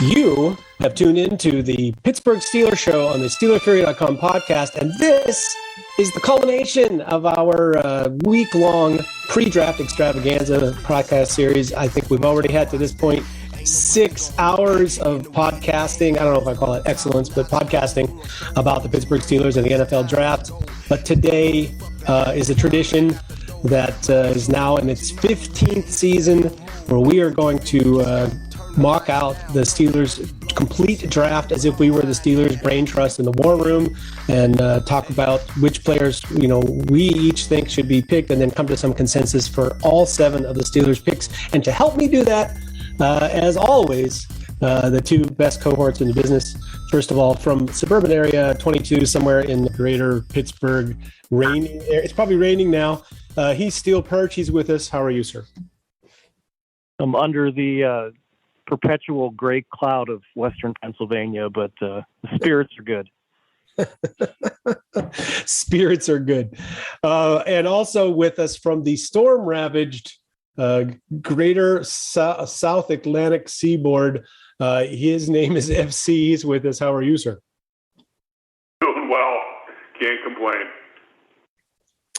You have tuned into the Pittsburgh Steelers show on the SteelerFury.com podcast, and this is the culmination of our week-long pre-draft extravaganza podcast series. I think we've already had to this point 6 hours of podcasting. I don't know if I call it excellence, but podcasting about the Pittsburgh Steelers and the NFL draft. But today is a tradition that is now in its 15th season, where we are going to mock out the Steelers' complete draft as if we were the Steelers' brain trust in the war room, and talk about which players we each think should be picked, and then come to some consensus for all 7 of the Steelers' picks. And to help me do that, as always, the 2 best cohorts in the business. First of all, from suburban area 22, somewhere in the greater Pittsburgh raining area. It's probably raining now. He's SteelPerch. He's with us. How are you, sir? I'm under the perpetual gray cloud of Western Pennsylvania, but the spirits are good. Spirits are good. And also with us from the storm-ravaged greater South Atlantic seaboard, his name is FC. He's with us. How are you, sir? Doing well. Can't complain.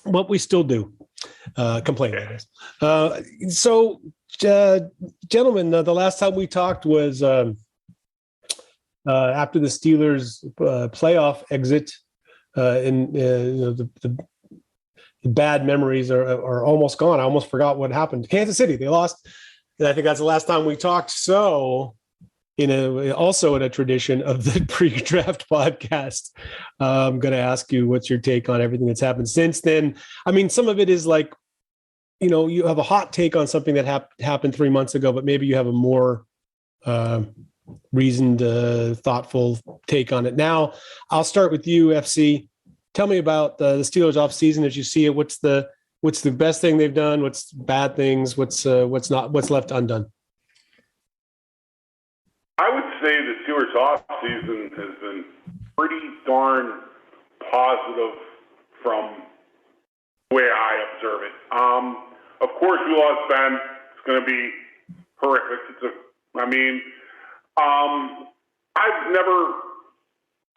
What we still do. Complain, I guess. So, gentlemen, the last time we talked was after the Steelers' playoff exit. The bad memories are almost gone. I almost forgot what happened. Kansas City, they lost, and I think that's the last time we talked. So, also in a tradition of the pre-draft podcast, I'm going to ask you what's your take on everything that's happened since then. I mean, some of it is like, you have a hot take on something that happened 3 months ago, but maybe you have a more reasoned, thoughtful take on it. Now, I'll start with you, FC. Tell me about the Steelers offseason as you see it. What's the best thing they've done? What's bad things? What's left undone? I would say the Steelers offseason has been pretty darn positive from the way I observe it. Of course, we lost Ben. It's going to be horrific.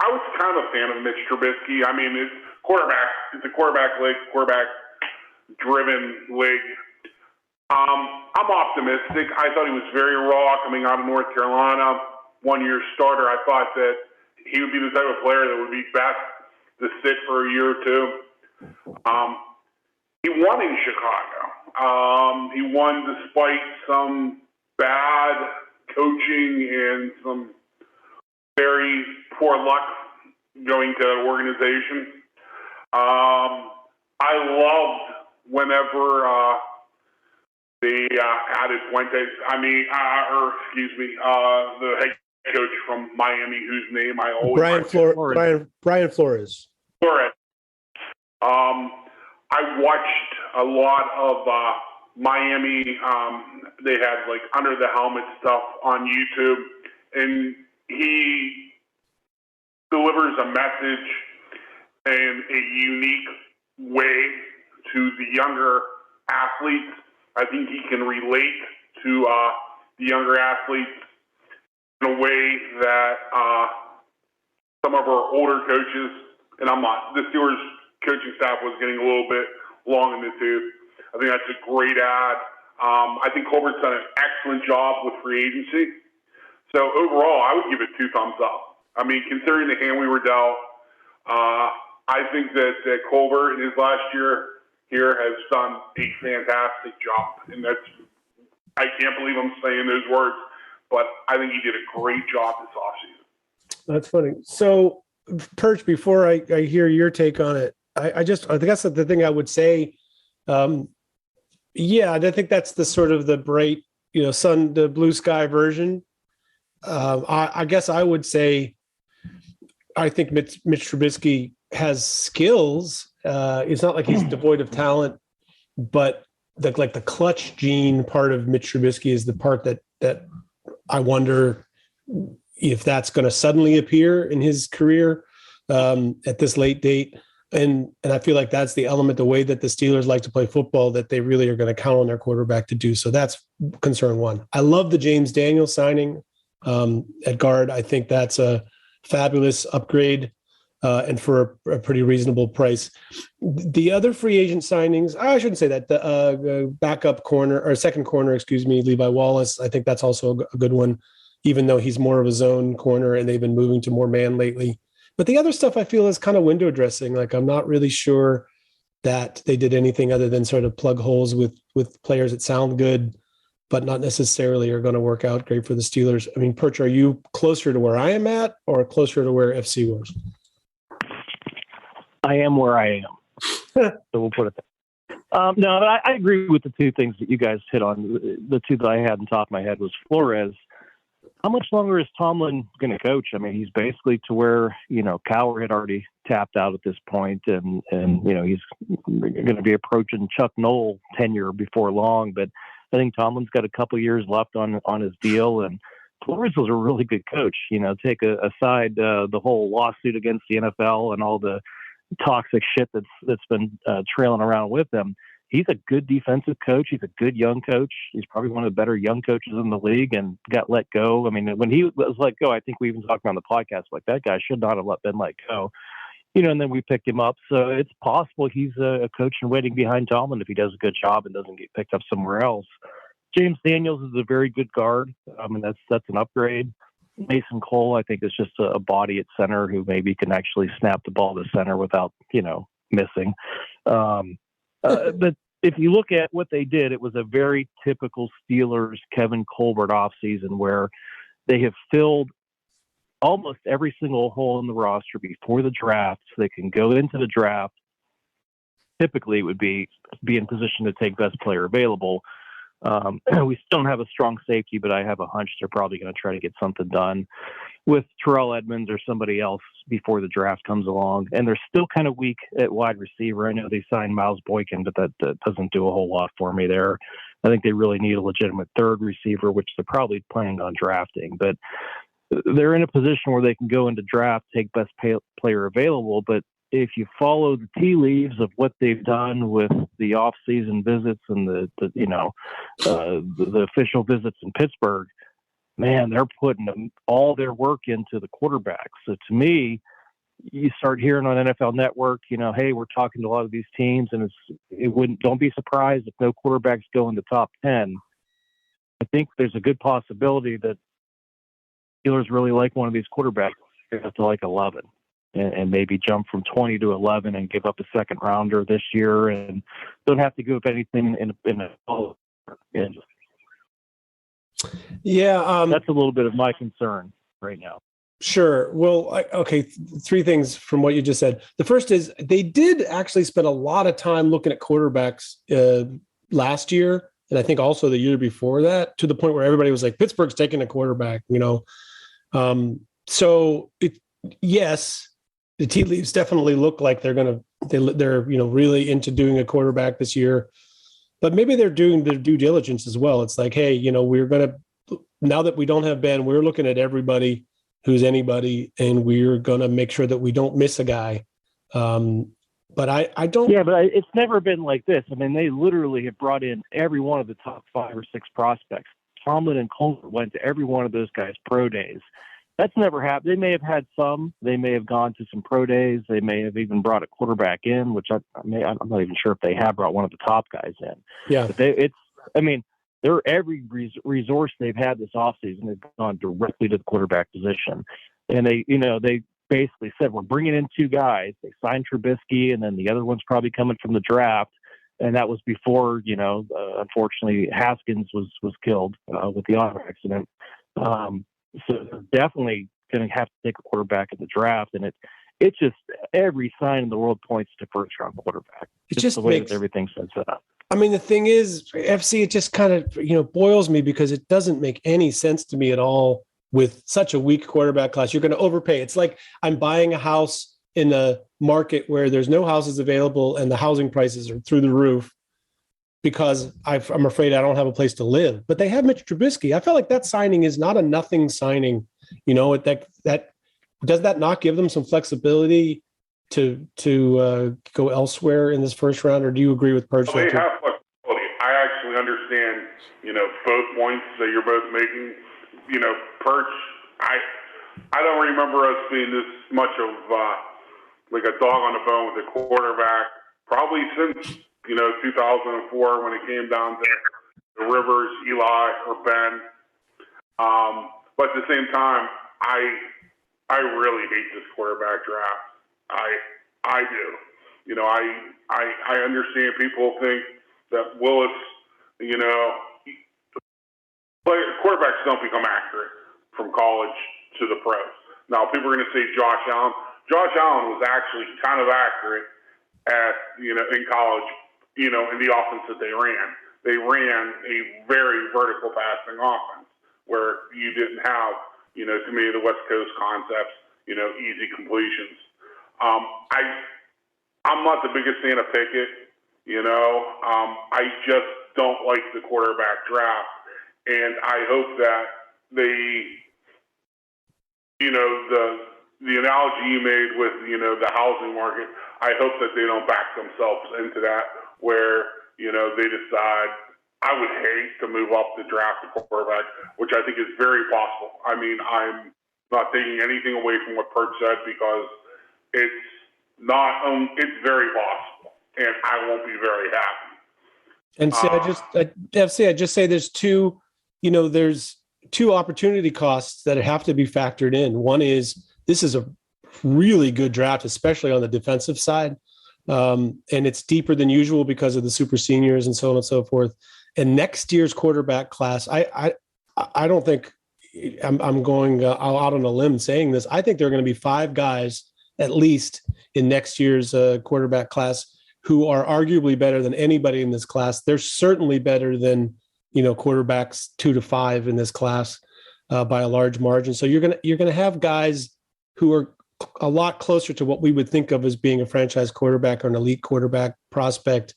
I was kind of a fan of Mitch Trubisky. I mean, it's a quarterback-driven league. I'm optimistic. I thought he was very raw coming out of North Carolina, 1-year starter. I thought that he would be the type of player that would be best to sit for a year or two. He won in Chicago. He won despite some bad coaching and some very poor luck going to the organization. I loved whenever they added Fuentes. The head coach from Miami, whose name I always Brian Flores. Flores. I watched a lot of Miami. They had like under the helmet stuff on YouTube, and he delivers a message in a unique way to the younger athletes. I think he can relate to the younger athletes in a way that some of our older coaches, and the Steelers coaching staff was getting a little bit long in the tooth. I think that's a great ad. I think Colbert's done an excellent job with free agency. So overall, I would give it 2 thumbs up. I mean, considering the hand we were dealt, I think that Colbert in his last year here has done a fantastic job. And I can't believe I'm saying those words, but I think he did a great job this offseason. That's funny. So, Perch, before I hear your take on it, I think that's the thing I would say. I think that's the sort of the bright, the blue sky version. I guess I would say I think Mitch Trubisky has skills. It's not like he's devoid of talent, but the clutch gene part of Mitch Trubisky is the part that I wonder if that's going to suddenly appear in his career at this late date. And I feel like that's the element, the way that the Steelers like to play football, that they really are going to count on their quarterback to do. So that's concern one. I love the James Daniels signing. at guard. I think that's a fabulous upgrade and for a pretty reasonable price. The other free agent signings, I shouldn't say that, the backup corner or second corner, Levi Wallace, I think that's also a good one, even though he's more of a zone corner and they've been moving to more man lately. But the other stuff I feel is kind of window dressing. Like, I'm not really sure that they did anything other than sort of plug holes with players that sound good, but not necessarily are going to work out great for the Steelers. I mean, Perch, are you closer to where I am at or closer to where FC was? I am where I am. So we'll put it there. No, I agree with the two things that you guys hit on. The two that I had on top of my head was Flores. How much longer is Tomlin going to coach? I mean, he's basically to where, Cowher had already tapped out at this point, and he's going to be approaching Chuck Noll tenure before long. But I think Tomlin's got a couple years left on his deal, and Flores was a really good coach. Take aside the whole lawsuit against the NFL and all the toxic shit that's been trailing around with him. He's a good defensive coach. He's a good young coach. He's probably one of the better young coaches in the league and got let go. I mean, when he was let go, I think we even talked on the podcast, like, that guy should not have been let go. And then we picked him up. So it's possible he's a coach in waiting behind Tomlin if he does a good job and doesn't get picked up somewhere else. James Daniels is a very good guard. I mean, that's an upgrade. Mason Cole, I think, is just a body at center who maybe can actually snap the ball to center without, missing. But if you look at what they did, it was a very typical Steelers Kevin Colbert offseason where they have filled almost every single hole in the roster before the draft so they can go into the draft. Typically, it would be in position to take best player available. We still don't have a strong safety, but I have a hunch they're probably going to try to get something done with Terrell Edmonds or somebody else before the draft comes along. And they're still kind of weak at wide receiver. I know they signed Miles Boykin, but that doesn't do a whole lot for me there. I think they really need a legitimate third receiver, which they're probably planning on drafting. But they're in a position where they can go into draft, take best player available, but if you follow the tea leaves of what they've done with the off-season visits and the official visits in Pittsburgh, man, they're putting all their work into the quarterback. So to me, you start hearing on NFL Network, hey, we're talking to a lot of these teams, and don't be surprised if no quarterbacks go in the top 10. I think there's a good possibility that Steelers really like one of these quarterbacks to like 11. And maybe jump from 20 to 11 and give up a second rounder this year and don't have to give up anything in a Yeah. That's a little bit of my concern right now. Sure. Well, three things from what you just said. The first is they did actually spend a lot of time looking at quarterbacks last year. And I think also the year before that, to the point where everybody was like, Pittsburgh's taking a quarterback, yes, the tea leaves definitely look like they're really into doing a quarterback this year, but maybe they're doing their due diligence as well. It's like, hey, now that we don't have Ben, we're looking at everybody who's anybody, and we're going to make sure that we don't miss a guy. But I don't. Yeah, but it's never been like this. I mean, they literally have brought in every one of the top 5 or 6 prospects. Tomlin and Colbert went to every one of those guys' pro days. That's never happened. They may have had some. They may have gone to some pro days. They may have even brought a quarterback in, which I'm not even sure if they have brought one of the top guys in. Yeah. But they're every resource they've had this offseason has gone directly to the quarterback position. And they basically said, we're bringing in 2 guys. They signed Trubisky, and then the other one's probably coming from the draft. And that was before, unfortunately, Haskins was killed with the auto accident. So they're definitely going to have to take a quarterback in the draft, and it's just every sign in the world points to first-round quarterback. It just the way makes that everything's set up. I mean, the thing is, FC, it just kind of boils me because it doesn't make any sense to me at all with such a weak quarterback class. You're going to overpay. It's like I'm buying a house in a market where there's no houses available and the housing prices are through the roof, because I'm afraid I don't have a place to live. But they have Mitch Trubisky. I felt like that signing is not a nothing signing. That does that not give them some flexibility to go elsewhere in this first round, or do you agree with Perch? Well, they have flexibility. I actually understand, both points that you're both making, Perch, I don't remember us being this much of like a dog on the bone with a quarterback, probably since 2004 when it came down to the Rivers, Eli, or Ben. But at the same time, I really hate this quarterback draft. I do. I understand people think that Willis, quarterbacks don't become accurate from college to the pros. Now, people are going to say Josh Allen. Josh Allen was actually kind of accurate in college, in the offense that they ran. They ran a very vertical passing offense where you didn't have, to me, the West Coast concepts, easy completions. I'm not the biggest fan of Pickett, I just don't like the quarterback draft. And I hope that the analogy you made with, the housing market, I hope that they don't back themselves into that where, they decide, I would hate to move up the draft a quarterback, which I think is very possible. I mean, I'm not taking anything away from what Perch said because it's very possible, and I won't be very happy. And see, I just say there's two opportunity costs that have to be factored in. One is this is a really good draft, especially on the defensive side. And it's deeper than usual because of the super seniors and so on and so forth. And next year's quarterback class, I don't think I'm going out on a limb saying this. I think there are going to be 5 guys at least in next year's quarterback class who are arguably better than anybody in this class. They're certainly better than quarterbacks 2 to 5 in this class by a large margin. So you're gonna have guys who are a lot closer to what we would think of as being a franchise quarterback or an elite quarterback prospect.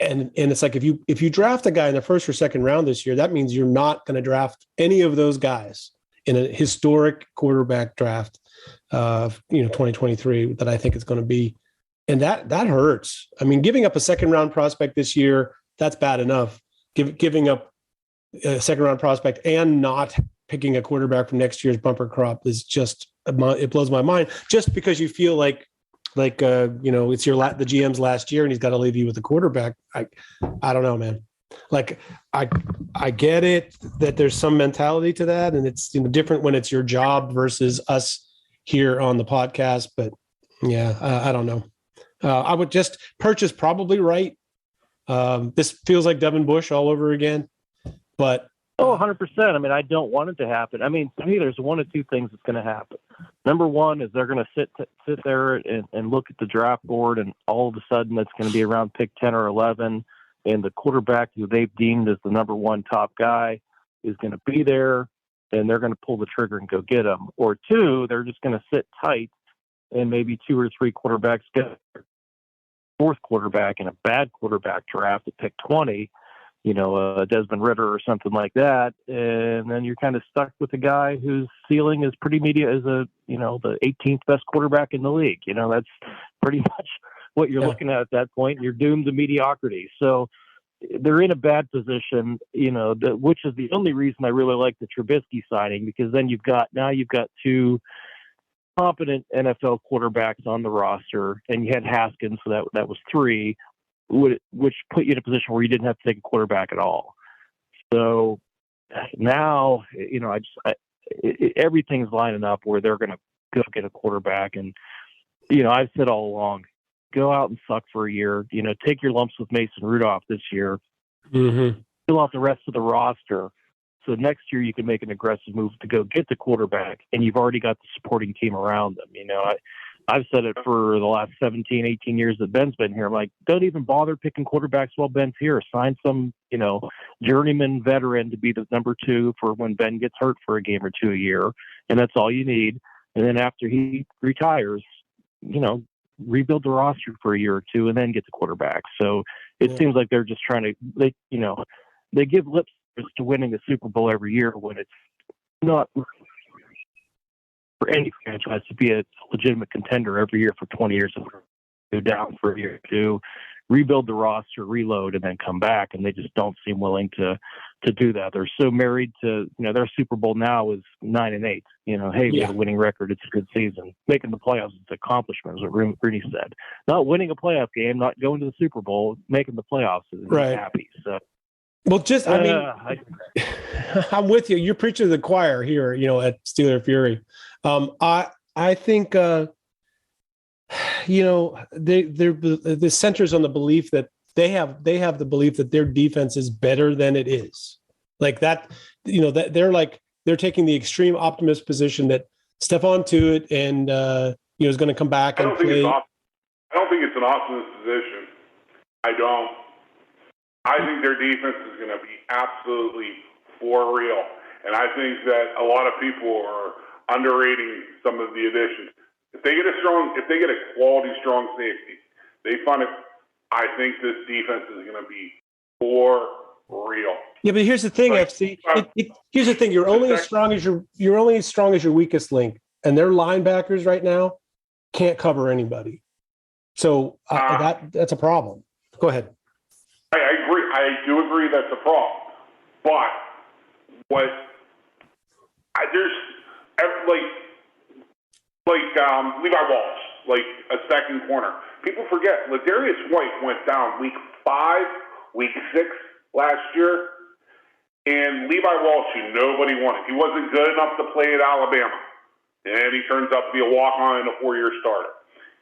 And it's like if you draft a guy in the first or second round this year, that means you're not going to draft any of those guys in a historic quarterback draft of 2023 that I think it's going to be. And that hurts. I mean, giving up a second round prospect this year, that's bad enough. Giving up a second round prospect and not picking a quarterback from next year's bumper crop is just, it blows my mind, just because you feel like it's the GM's last year and he's got to leave you with a quarterback. I don't know, man. Like I get it that there's some mentality to that, and it's different when it's your job versus us here on the podcast. But yeah, I don't know. I would just purchase probably right. This feels like Devin Bush all over again, but 100%. I mean, I don't want it to happen. I mean, to me, there's one of two things that's going to happen. Number one is they're going to sit there and look at the draft board, and all of a sudden it's going to be around pick 10 or 11, and the quarterback who they've deemed as the number one top guy is going to be there, and they're going to pull the trigger and go get him. Or two, they're just going to sit tight, and maybe 2 or 3 quarterbacks get their fourth quarterback in a bad quarterback draft at pick 20, Desmond Ritter or something like that. And then you're kind of stuck with a guy whose ceiling is pretty as the 18th best quarterback in the league. That's pretty much what you're looking at that point. You're doomed to mediocrity. So they're in a bad position, which is the only reason I really like the Trubisky signing, because then you've got 2 competent NFL quarterbacks on the roster, and you had Haskins, so that was 3, which put you in a position where you didn't have to take a quarterback at all. So now, everything's lining up where they're going to go get a quarterback. And, I've said all along, go out and suck for a year, take your lumps with Mason Rudolph this year, fill out the rest of the roster. So next year you can make an aggressive move to go get the quarterback, and you've already got the supporting team around them. I've said it for the last 17, 18 years that Ben's been here. I'm like, don't even bother picking quarterbacks while Ben's here. Sign some, journeyman veteran to be the number 2 for when Ben gets hurt for a game or 2 a year. And that's all you need. And then after he retires, rebuild the roster for a year or 2 and then get the quarterback. So it seems like they're just trying to, they give lip service to winning the Super Bowl every year when it's not for any franchise to be a legitimate contender every year for 20 years and go down for a year or 2. rebuild the roster, reload, and then come back. And they just don't seem willing to do that. They're so married to, their Super Bowl now is 9-8. Hey, we have a winning record. It's a good season. Making the playoffs is an accomplishment, is what Rooney said. Not winning a playoff game, not going to the Super Bowl, making the playoffs is happy. So, well, I'm with you. You're preaching to the choir here, at Steeler Fury. I think, the centers on the belief that they have the belief that their defense is better than it is. Like that, that they're taking the extreme optimist position that Stephon Tuitt and is going to come back and play. I don't think it's an optimist position. I don't. I think their defense is going to be absolutely for real, and I think that a lot of people are underrating some of the additions. If they get a quality strong safety, they find it. I think this defense is going to be for real. Yeah, but here's the thing, FC. Here's the thing: you're only as strong as your weakest link, and their linebackers right now can't cover anybody. So that's a problem. Go ahead. I agree. I do agree that's a problem. But there's Levi Walsh, like a second corner. People forget Ladarius White went down week 5, week 6 last year, and Levi Walsh, who nobody wanted. He wasn't good enough to play at Alabama, and he turns out to be a walk-on and a 4-year starter.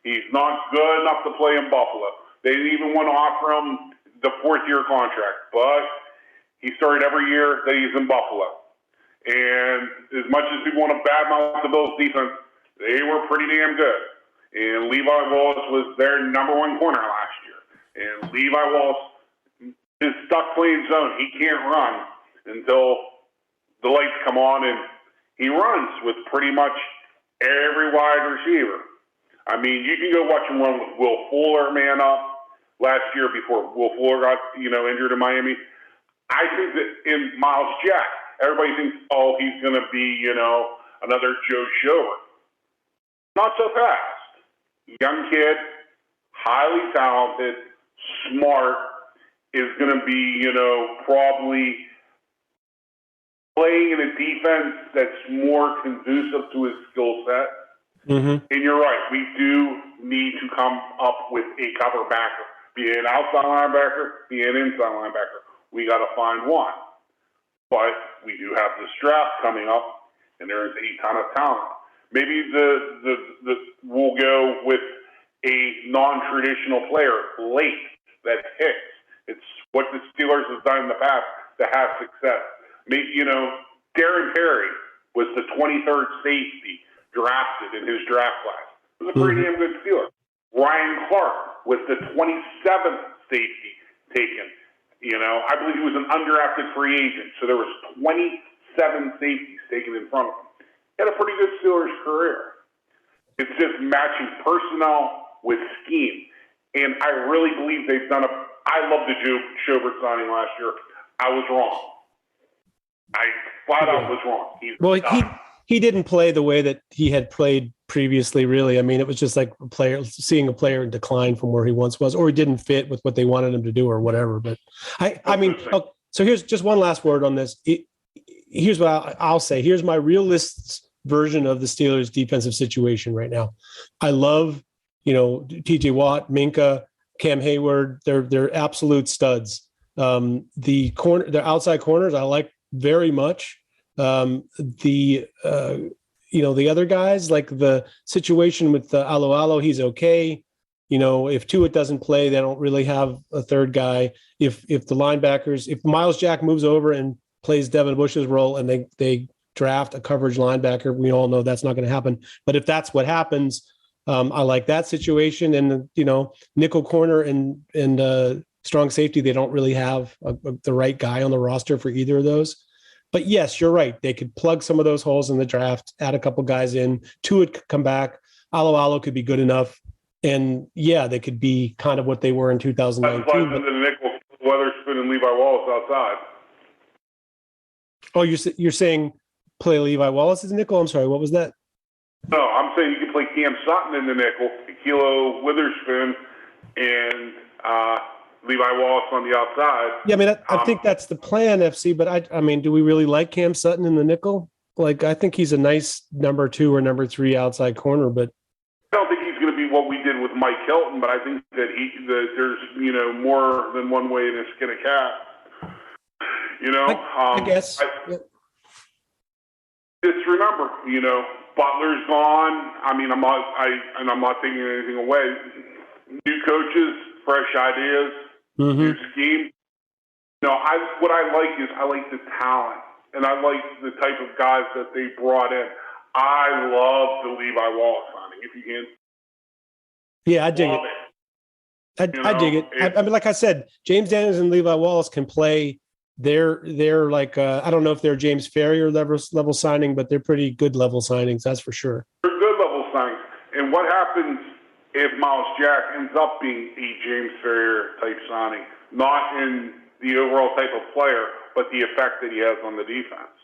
He's not good enough to play in Buffalo. They didn't even want to offer him the 4th-year contract, but he started every year that he's in Buffalo. And as much as people want to badmouth the Bills' defense, they were pretty damn good. And Levi Wallace was their number 1 corner last year. And Levi Wallace is stuck playing zone. He can't run until the lights come on, and he runs with pretty much every wide receiver. I mean, you can go watch him run with Will Fuller man up last year before Will Fuller got injured in Miami. I think that in Miles Jack, everybody thinks, he's going to be, another Joe Schobert. Not so fast. Young kid, highly talented, smart, is going to be, probably playing in a defense that's more conducive to his skill set. Mm-hmm. And you're right. We do need to come up with a cover backer, be it an outside linebacker, be it an inside linebacker. We got to find one. But we do have this draft coming up, and there is a ton of talent. Maybe we'll go with a non-traditional player late that hits. It's what the Steelers have done in the past to have success. Maybe, Darren Perry was the 23rd safety drafted in his draft class. It was a pretty damn good Steeler. Ryan Clark was the 27th safety taken. I believe he was an undrafted free agent, so there was 27 safeties taken in front of him. He had a pretty good Steelers career. It's just matching personnel with scheme. And I really believe they've done I love the Joe Schobert signing last year. I was wrong. I flat out was wrong. He didn't play the way that he had played previously, really. I mean, it was just like seeing a player in decline from where he once was, or he didn't fit with what they wanted him to do or whatever. But so here's just one last word on this. Here's what I'll say. Here's my realist version of the Steelers' defensive situation right now. I love, TJ Watt, Minka, Cam Hayward. They're absolute studs. The outside corners I like very much. The other guys, like the situation with Alo, he's okay. If Tuitt doesn't play, they don't really have a third guy. If the linebackers, if Miles Jack moves over and plays Devin Bush's role and they draft a coverage linebacker, we all know that's not going to happen. But if that's what happens, I like that situation. And, nickel corner and strong safety, they don't really have the right guy on the roster for either of those. But yes, you're right. They could plug some of those holes in the draft, add a couple guys in. Tuitt could come back. Alo could be good enough. And yeah, they could be kind of what they were in 2019. That's the nickel, Weatherspoon, and Levi Wallace outside. Oh, you're saying play Levi Wallace as a nickel? I'm sorry, what was that? No, I'm saying you can play Cam Sutton in the nickel, Kilo Witherspoon, and Levi Wallace on the outside. Yeah, I mean, I think that's the plan, FC. But I mean, do we really like Cam Sutton in the nickel? Like, I think he's a nice number 2 or number 3 outside corner, but I don't think he's going to be what we did with Mike Hilton. But I think that there's more than one way to skin a cat. I guess. Just remember, Butler's gone. I mean, I'm not taking anything away. New coaches, fresh ideas, new scheme. What I like is I like the talent, and I like the type of guys that they brought in. I love the Levi Wallace signing. If you can, yeah, I dig it. I dig it. I mean, like I said, James Daniels and Levi Wallace can play. They're like I don't know if they're James Ferrier level signing, but they're pretty good level signings. That's for sure. They're good level signings. And what happens if Miles Jack ends up being a James Ferrier type signing, not in the overall type of player, but the effect that he has on the defense?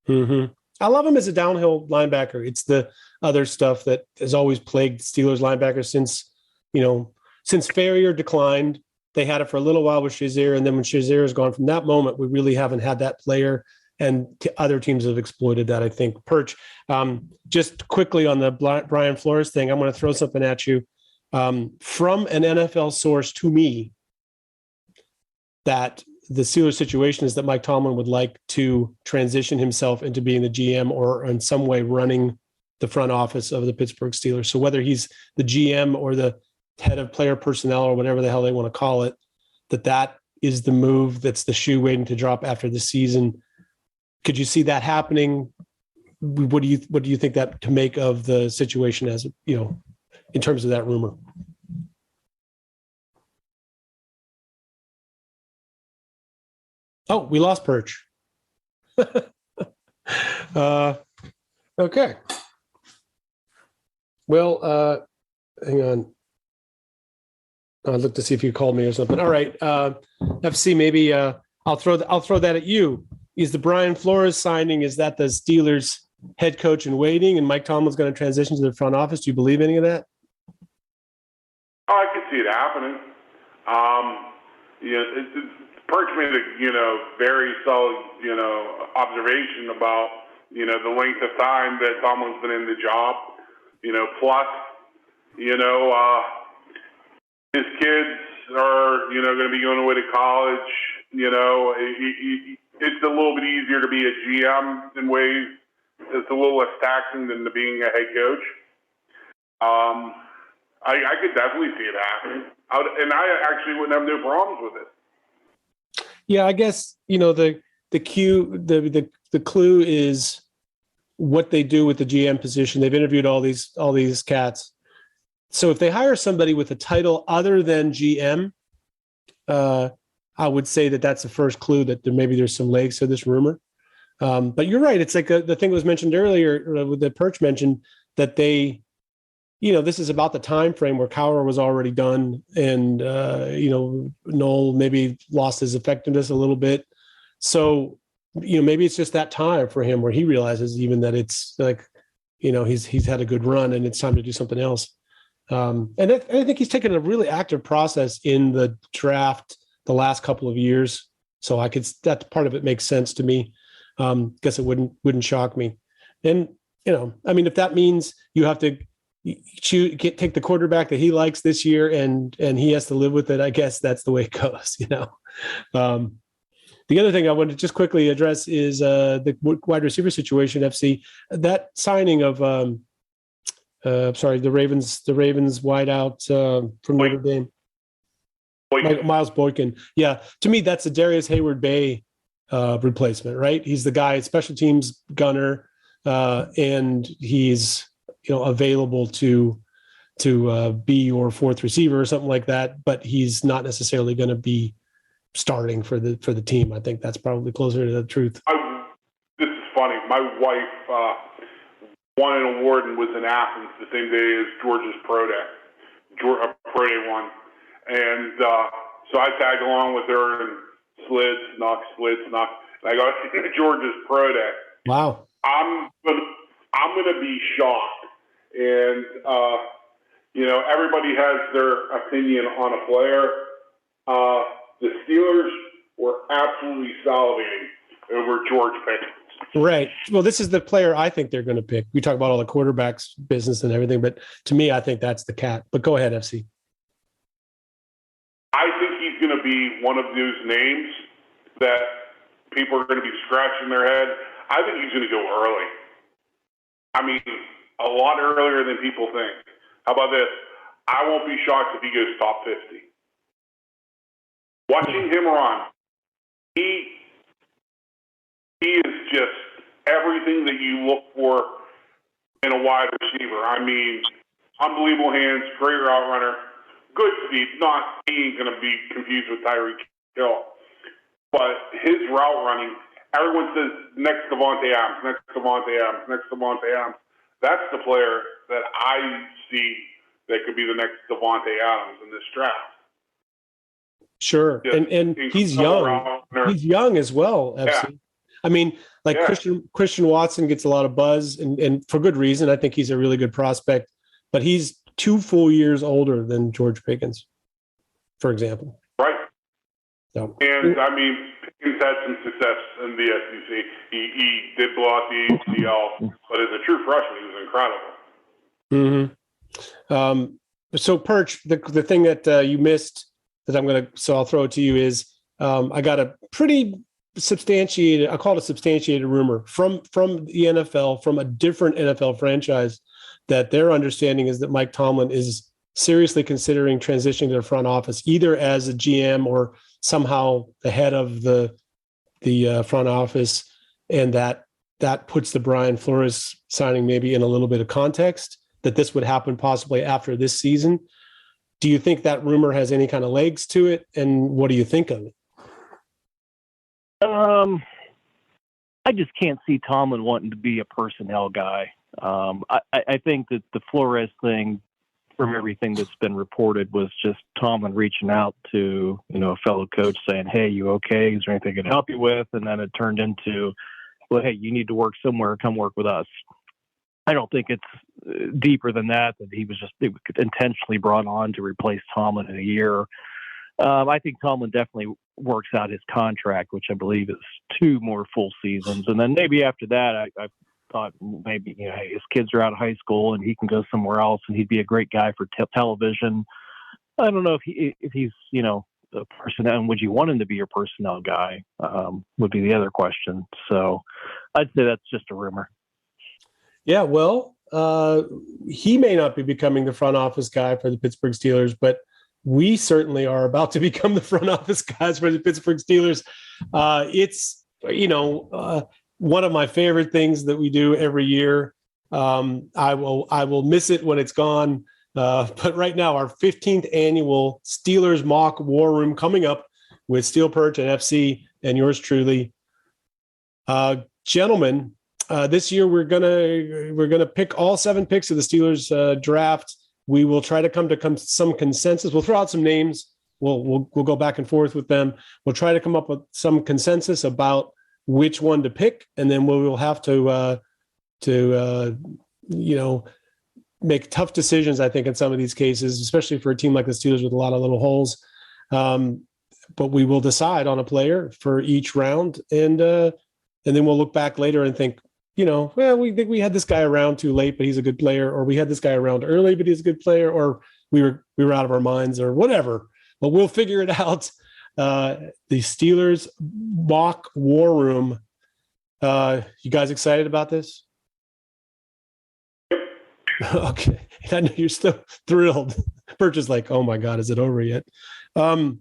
Mm-hmm. I love him as a downhill linebacker. It's the other stuff that has always plagued Steelers linebackers since Ferrier declined. They had it for a little while with Shazier, and then when Shazier is gone, from that moment, we really haven't had that player, and other teams have exploited that, I think. Perch, just quickly on the Brian Flores thing, I'm going to throw something at you. From an NFL source to me, that the Steelers situation is that Mike Tomlin would like to transition himself into being the GM or in some way running the front office of the Pittsburgh Steelers. So whether he's the GM or the head of player personnel or whatever the hell they want to call it, that is the move, that's the shoe waiting to drop after the season. Could you see that happening? What do you think that to make of the situation as in terms of that rumor? Oh, we lost Perch. Okay. Well, hang on. I looked to see if you called me or something. All right, FC. Maybe I'll throw that at you. Is the Brian Flores signing? Is that the Steelers head coach in waiting, and Mike Tomlin's going to transition to the front office? Do you believe any of that? Oh, I can see it happening. Perch made a very solid observation about the length of time that Tomlin's been in the job. Plus his kids are going to be going away to college. It's a little bit easier to be a GM in ways. It's a little less taxing than to being a head coach. I could definitely see it happening, and I actually wouldn't have no problems with it. Yeah, I guess the clue is what they do with the GM position. They've interviewed all these cats. So if they hire somebody with a title other than GM, I would say that's the first clue that maybe there's some legs to this rumor. But you're right. It's like the thing that was mentioned earlier, that Perch mentioned, that they, this is about the time frame where Cowher was already done, and Noel maybe lost his effectiveness a little bit. So maybe it's just that time for him where he realizes even that it's like he's had a good run and it's time to do something else. And I think he's taken a really active process in the draft the last couple of years. So that part of it makes sense to me. Guess it wouldn't shock me. And, if that means you have to take the quarterback that he likes this year and he has to live with it, I guess that's the way it goes, The other thing I want to just quickly address is the wide receiver situation, FC. That signing of the Ravens wideout from Notre Dame, Miles Boykin. Yeah, to me, that's a Darius Hayward-Bay replacement, right? He's the guy, special teams gunner, and he's available to be your fourth receiver or something like that. But he's not necessarily going to be starting for the team. I think that's probably closer to the truth. This is funny. My wife won an award and was in Athens the same day as George's Pro Day. Pro Day won. And so I tagged along with her and slid, knock. And I go to George's Pro Day. Wow. I'm gonna be shocked. And everybody has their opinion on a player. the Steelers were absolutely salivating over George Pickens. Right. Well, this is the player I think they're going to pick. We talk about all the quarterbacks business and everything, but to me, I think that's the cat. But go ahead, FC. I think he's going to be one of those names that people are going to be scratching their head. I think he's going to go early. I mean, a lot earlier than people think. How about this? I won't be shocked if he goes top 50. Watching him run, he is just everything that you look for in a wide receiver. I mean, unbelievable hands, great route runner, good speed. He ain't going to be confused with Tyreek Hill. But his route running, everyone says next Davante Adams, next Davante Adams, next Davante Adams. That's the player that I see that could be the next Davante Adams in this draft. Sure. And he's young. He's young as well, FC. Yeah. I mean, Christian Watson gets a lot of buzz, and for good reason. I think he's a really good prospect, but he's 2 full years older than George Pickens, for example. Right. So, and, I mean, Pickens had some success in the SEC. He did blow out the ACL, but as a true freshman, he was incredible. Mm-hmm. So, Perch, the thing that you missed that so I'll throw it to you is I got a pretty substantiated, I call it a substantiated rumor from the NFL, from a different NFL franchise, that their understanding is that Mike Tomlin is seriously considering transitioning to the front office, either as a GM or somehow the head of the front office, and that puts the Brian Flores signing maybe in a little bit of context, that this would happen possibly after this season. Do you think that rumor has any kind of legs to it, and what do you think of it? I just can't see Tomlin wanting to be a personnel guy. I think that the Flores thing, from everything that's been reported, was just Tomlin reaching out to, a fellow coach saying, "Hey, you okay? Is there anything I can help you with?" And then it turned into, "Well, hey, you need to work somewhere. Come work with us." I don't think it's deeper than that he was just intentionally brought on to replace Tomlin in a year. I think Tomlin definitely works out his contract, which I believe is 2 more full seasons. And then maybe after that, I thought maybe, hey, his kids are out of high school and he can go somewhere else and he'd be a great guy for television. I don't know if he's, a personnel, and would you want him to be your personnel guy, would be the other question. So I'd say that's just a rumor. Yeah, well, he may not be becoming the front office guy for the Pittsburgh Steelers, but we certainly are about to become the front office guys for the Pittsburgh Steelers. It's, one of my favorite things that we do every year. I will miss it when it's gone. But right now, our 15th annual Steelers mock war room coming up with SteelPerch and FC and yours truly. Gentlemen, this year we're gonna pick all 7 picks of the Steelers draft. We will try to come to some consensus. We'll throw out some names. We'll go back and forth with them. We'll try to come up with some consensus about which one to pick, and then we'll have to make tough decisions, I think, in some of these cases, especially for a team like the Steelers with a lot of little holes. But we will decide on a player for each round, and then we'll look back later and think, we think we had this guy around too late, but he's a good player, or we had this guy around early, but he's a good player, or we were out of our minds, or whatever. But we'll figure it out. The Steelers mock war room. You guys excited about this? Okay, I know you're still thrilled. Perch is like, "Oh my God, is it over yet?" All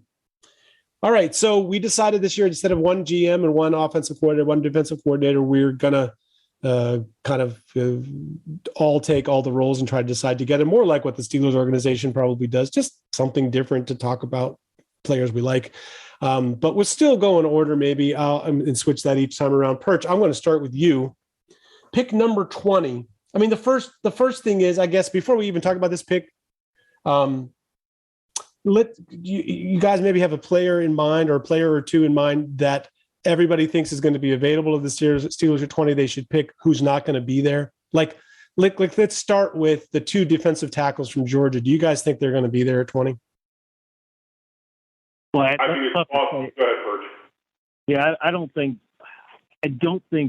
right, so we decided this year, instead of one GM and one offensive coordinator, one defensive coordinator, we're gonna all take all the roles and try to decide together, more like what the Steelers organization probably does, just something different to talk about players we like. But we'll still go in order, maybe, and switch that each time around. Perch, I'm going to start with you. Pick number 20. I mean, the first thing is, I guess, before we even talk about this pick, you guys maybe have a player in mind, or a player or two in mind, that everybody thinks is going to be available to the Steelers at 20. They should pick who's not going to be there. Like, let's start with the 2 defensive tackles from Georgia. Do you guys think they're going to be there at 20? Well, I think it's possible. Go ahead, Perch. Yeah, I don't think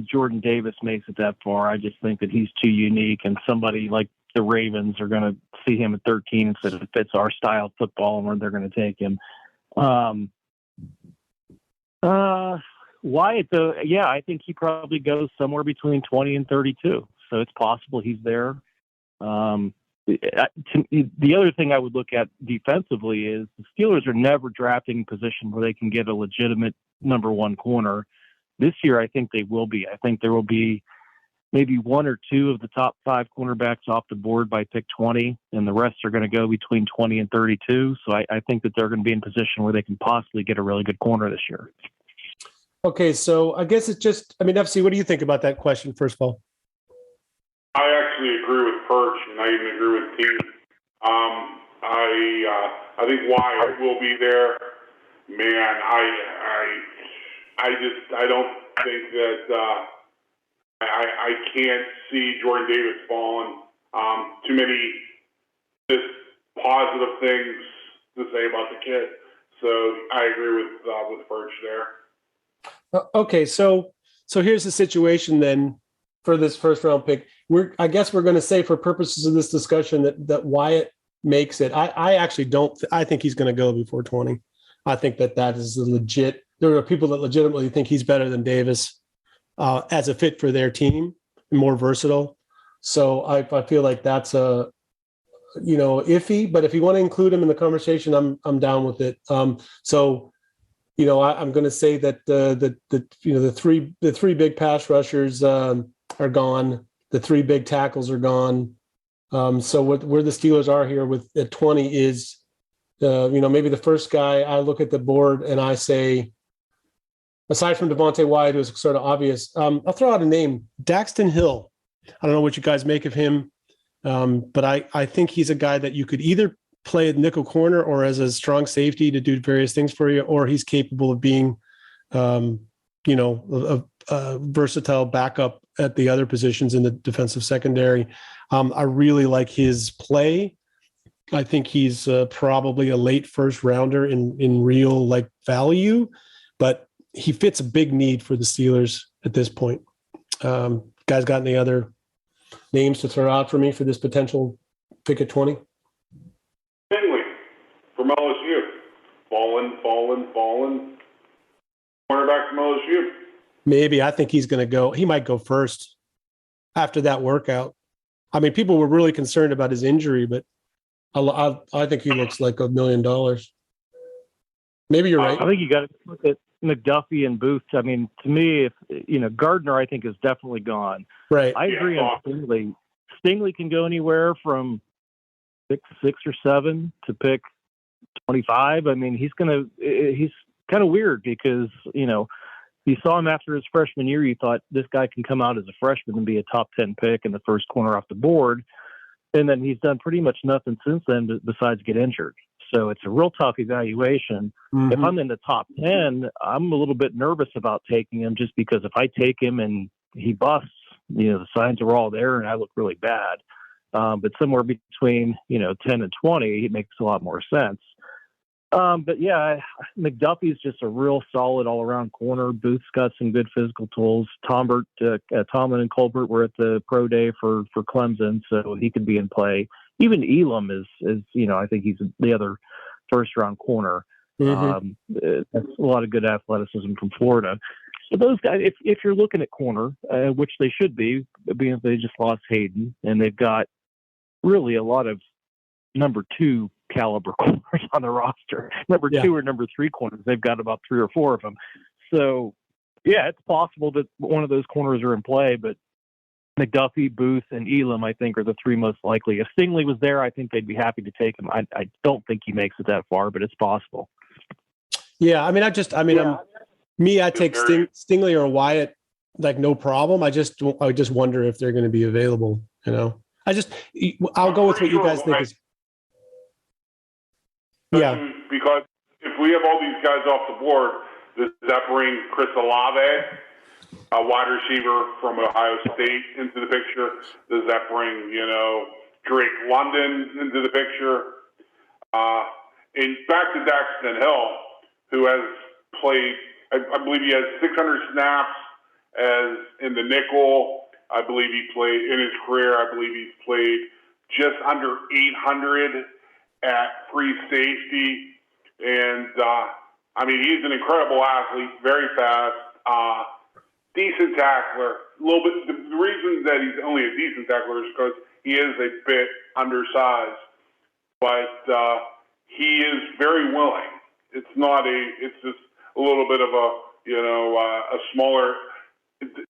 Jordan Davis makes it that far. I just think that he's too unique, and somebody like the Ravens are going to see him at 13 and say it fits our style of football and where they're going to take him. Wyatt, though, yeah, I think he probably goes somewhere between 20 and 32. So it's possible he's there. The other thing I would look at defensively is the Steelers are never drafting a position where they can get a legitimate number one corner. This year, I think they will be. I think there will be maybe one or two of the top five cornerbacks off the board by pick 20, and the rest are going to go between 20 and 32. So I think that they're going to be in a position where they can possibly get a really good corner this year. Okay, so I guess it's just, FC, what do you think about that question, first of all? I actually agree with Perch, and I even agree with T. I think Wyatt will be there. Man, I don't think that I can't see Jordan Davis falling. Too many just positive things to say about the kid. So I agree with Perch there. Okay, so here's the situation then for this first round pick. I guess we're going to say for purposes of this discussion that Wyatt makes it. I actually don't. I think he's going to go before 20. I think that is legit. There are people that legitimately think he's better than Davis as a fit for their team and more versatile. So I feel like that's iffy. But if you want to include him in the conversation, I'm down with it. So. I'm going to say that the three big pass rushers are gone. The three big tackles are gone. So where the Steelers are here at 20 is, maybe the first guy. I look at the board and I say, aside from Devontae Wyatt, who's sort of obvious, I'll throw out a name, Daxton Hill. I don't know what you guys make of him, but I think he's a guy that you could either play at nickel corner or as a strong safety to do various things for you, or he's capable of being, a versatile backup at the other positions in the defensive secondary. I really like his play. I think he's probably a late first rounder in real value, but he fits a big need for the Steelers at this point. Guys got any other names to throw out for me for this potential pick at 20? Finley from LSU. Fallen. Cornerback from LSU. Maybe. I think he's going to go. He might go first after that workout. People were really concerned about his injury, but I think he looks like $1 million. Maybe you're right. I think you got to look at McDuffie and Booth. To me, if Gardner, I think is definitely gone. Right. I agree on Stingley. Stingley can go anywhere from pick 6 or 7 to pick 25. He's kind of weird because, you saw him after his freshman year. You thought this guy can come out as a freshman and be a top 10 pick in the first corner off the board. And then he's done pretty much nothing since then besides get injured. So it's a real tough evaluation. Mm-hmm. If I'm in the top 10, I'm a little bit nervous about taking him just because if I take him and he busts, the signs are all there and I look really bad. But somewhere between, 10 and 20, it makes a lot more sense. But yeah, McDuffie's just a real solid all-around corner. Booth's got some good physical tools. Tomlin and Colbert were at the pro day for Clemson, so he could be in play. Even Elam is I think he's the other first-round corner. Mm-hmm. That's a lot of good athleticism from Florida. So those guys, if you're looking at corner, which they should be, being they just lost Hayden, and they've got really a lot of number 2 caliber corners on the roster. Number 2 or number 3 corners. They've got about 3 or 4 of them. So, yeah, it's possible that one of those corners are in play, but McDuffie, Booth, and Elam, I think, are the 3 most likely. If Stingley was there, I think they'd be happy to take him. I don't think he makes it that far, but it's possible. Yeah, I take Stingley or Wyatt, no problem. I just wonder if they're going to be available, I'll go with what you guys think is. Yeah. Because if we have all these guys off the board, does that bring Chris Olave, a wide receiver from Ohio State, into the picture? Does that bring, Drake London into the picture? And back to Daxton Hill, who has played, I believe he has 600 snaps as in the nickel. I believe he played, in his career, I believe he's played just under 800 at free safety. And, I mean, he's an incredible athlete, very fast, decent tackler. A little bit. The reason that he's only a decent tackler is because he is a bit undersized, but he is very willing. It's just a little bit of a smaller.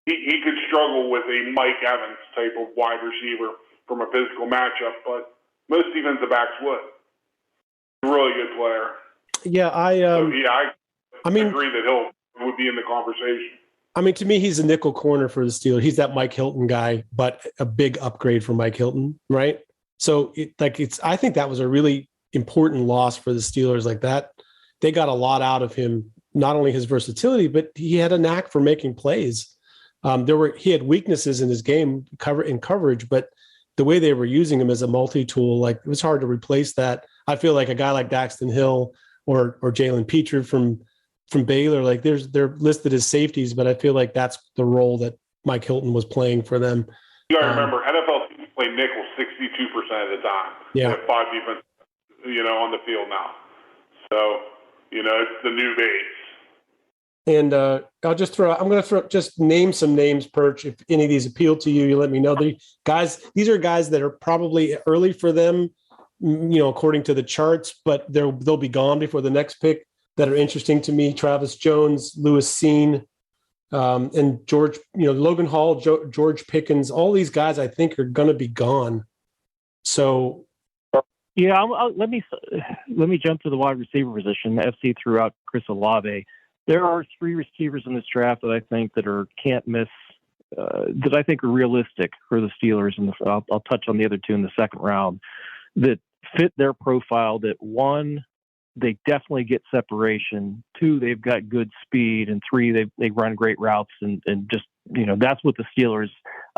He could struggle with a Mike Evans type of wide receiver from a physical matchup, but most defensive backs would. Really good player. Yeah, I agree that he would be in the conversation. I mean, to me, he's a nickel corner for the Steelers. He's that Mike Hilton guy, but a big upgrade from Mike Hilton, right? So, I think that was a really important loss for the Steelers. Like that, they got a lot out of him. Not only his versatility, but he had a knack for making plays. He had weaknesses in his game coverage, but the way they were using him as a multi-tool, like it was hard to replace that. I feel like a guy like Daxton Hill or Jalen Petrie from Baylor, like they're listed as safeties, but I feel like that's the role that Mike Hilton was playing for them. You got to remember, NFL teams play nickel 62% of the time. Yeah, they have 5 defense, on the field now. So, it's the new base. And I'm going to just name some names, Perch. If any of these appeal to you, you let me know. These are guys that are probably early for them, according to the charts, but they'll be gone before the next pick, that are interesting to me. Travis Jones, Lewis Seen, and George, Logan Hall, George Pickens, all these guys I think are going to be gone. So, yeah, let me jump to the wide receiver position. The FC threw out Chris Olave. There are 3 receivers in this draft that I think that can't miss, that I think are realistic for the Steelers. And I'll touch on the other 2 in the second round that fit their profile. That 1, they definitely get separation. 2, they've got good speed, and 3, they run great routes, and just that's what the Steelers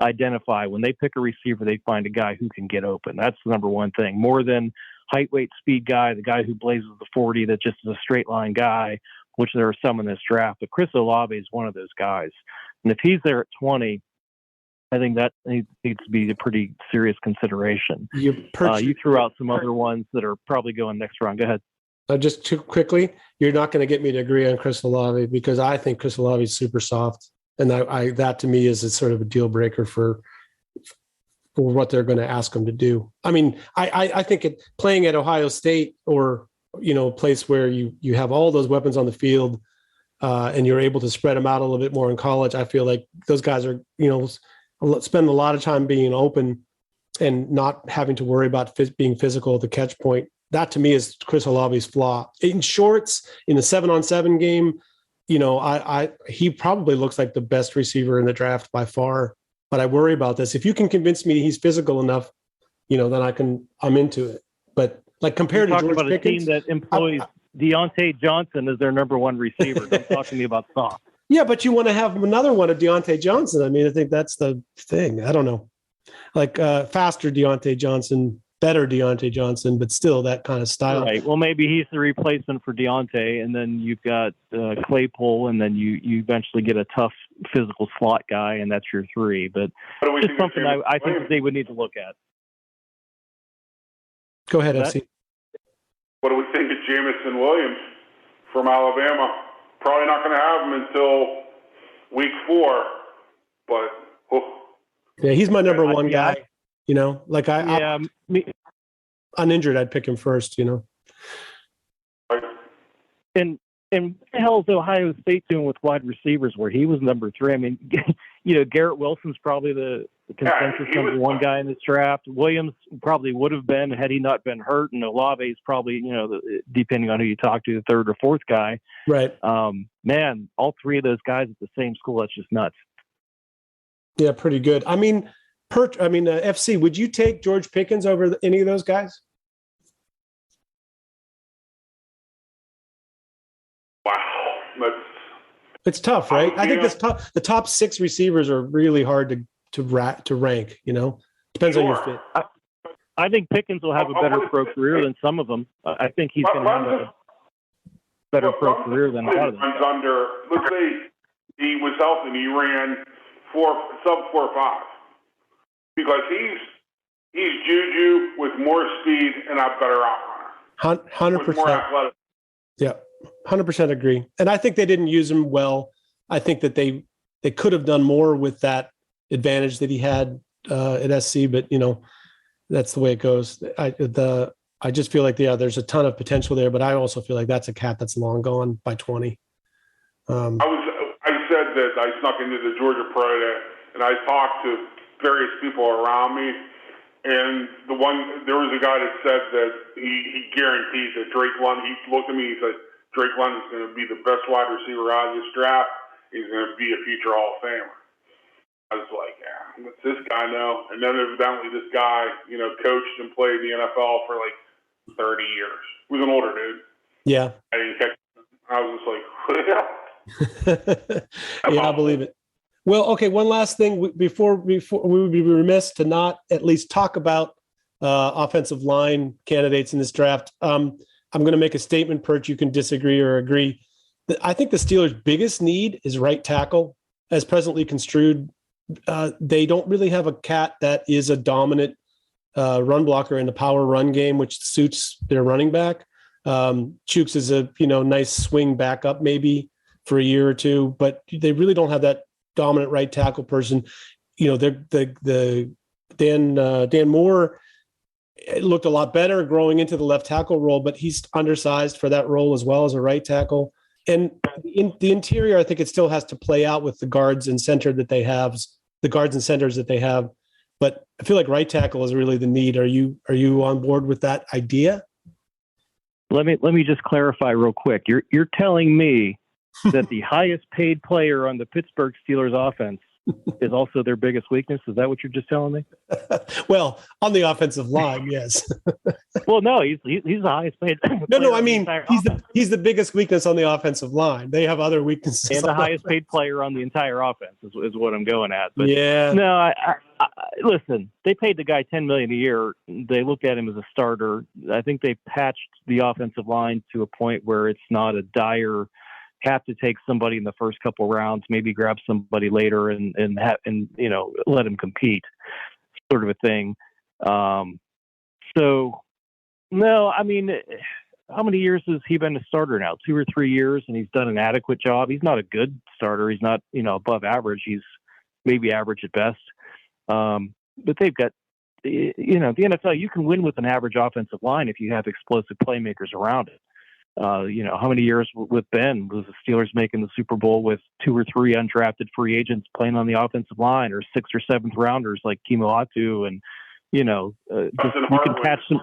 identify when they pick a receiver. They find a guy who can get open. That's the number one thing, more than height, weight, speed guy, the guy who blazes the 40 that just is a straight line guy, which there are some in this draft. But Chris Olave is one of those guys, and if he's there at 20, I think that needs to be a pretty serious consideration. You threw out some other ones that are probably going next round. Go ahead. Just too quickly, you're not going to get me to agree on Chris Olave, because I think Chris Olave is super soft, and that to me is a sort of a deal breaker for what they're going to ask him to do. I mean, I think playing at Ohio State, or a place where you have all those weapons on the field, and you're able to spread them out a little bit more in college, I feel like those guys are spend a lot of time being open and not having to worry about being physical at the catch point. That to me is Chris Olave's flaw. In shorts, in the 7-on-7 game, he probably looks like the best receiver in the draft by far. But I worry about this. If you can convince me he's physical enough, then I'm into it. But like compared to George about Pickens, a team that employs Deontay Johnson as their number 1 receiver. Don't talk to me about soft. Yeah, but you want to have another one of Deontay Johnson. I mean, I think that's the thing. I don't know. Like faster Deontay Johnson, better Deontay Johnson, but still that kind of style. Right. Well, maybe he's the replacement for Deontay, and then you've got Claypool, and then you eventually get a tough physical slot guy, and that's your 3. But just something I think that they would need to look at. Go ahead, FC. What do we think of Jamison Williams from Alabama? Probably not going to have him until week 4, but yeah, he's my number 1 guy. Uninjured, I'd pick him first. And what the hell is Ohio State doing with wide receivers where he was number 3? I mean, Garrett Wilson's probably the consensus number 1 guy in this draft. Williams probably would have been had he not been hurt, and Olave's probably, depending on who you talk to, the 3rd or 4th guy. Right. Man, all 3 of those guys at the same school, that's just nuts. Yeah, pretty good. I mean, FC, would you take George Pickens over any of those guys? Wow, it's tough, right? I think the top 6 receivers are really hard to rank. Depends on your fit. I think Pickens will have a better pro career than some of them. I think he's going to have better pro career than a lot of them. Let's say he was healthy and he ran sub 4.5, because he's Juju with more speed and a better outrunner. 100%. With more athletic. Yeah, 100% agree. And I think they didn't use him well. I think that they could have done more with that advantage that he had at SC, but that's the way it goes. I just feel like there's a ton of potential there, but I also feel like that's a cat that's long gone by 20. I said that I snuck into the Georgia Pro Day, and I talked to various people around me, and there was a guy that said that he guaranteed that Drake London. He looked at me, he said Drake London's going to be the best wide receiver out of this draft. He's going to be a future Hall of Famer. I was like, yeah, what's this guy know? And then evidently this guy, coached and played in the NFL for like 30 years. He was an older dude. Yeah. I was just like, yeah, I believe it. Well, okay, one last thing before we would be remiss to not at least talk about offensive line candidates in this draft. I'm going to make a statement, Perch. You can disagree or agree. I think the Steelers' biggest need is right tackle. As presently construed, they don't really have a cat that is a dominant run blocker in the power run game, which suits their running back. Chooks is a nice swing backup maybe for a year or two, but they really don't have that dominant right tackle person. The Dan Moore looked a lot better growing into the left tackle role, but he's undersized for that role as well as a right tackle. And in the interior, I think it still has to play out with the guards and centers that they have. But I feel like right tackle is really the need. Are you on board with that idea? Let me just clarify real quick. You're telling me that the highest paid player on the Pittsburgh Steelers offense is also their biggest weakness? Is that what you're just telling me? Well, on the offensive line, yes. Well, no, he's the highest paid. No, I mean he's the biggest weakness on the offensive line. They have other weaknesses. And the highest paid player on the entire offense is what I'm going at. But yeah. No, I listen. They paid the guy $10 million a year. They look at him as a starter. I think they patched the offensive line to a point where it's not a dire have to take somebody in the first couple rounds, maybe grab somebody later and let him compete, sort of a thing. So no, I mean, how many years has he been a starter now? 2 or 3 years, and he's done an adequate job. He's not a good starter. He's not, above average. He's maybe average at best. But they've got, the NFL, you can win with an average offensive line if you have explosive playmakers around it. How many years with Ben was the Steelers making the Super Bowl with 2 or 3 undrafted free agents playing on the offensive line, or 6th or 7th rounders like Kimo Atu, and you can patch some.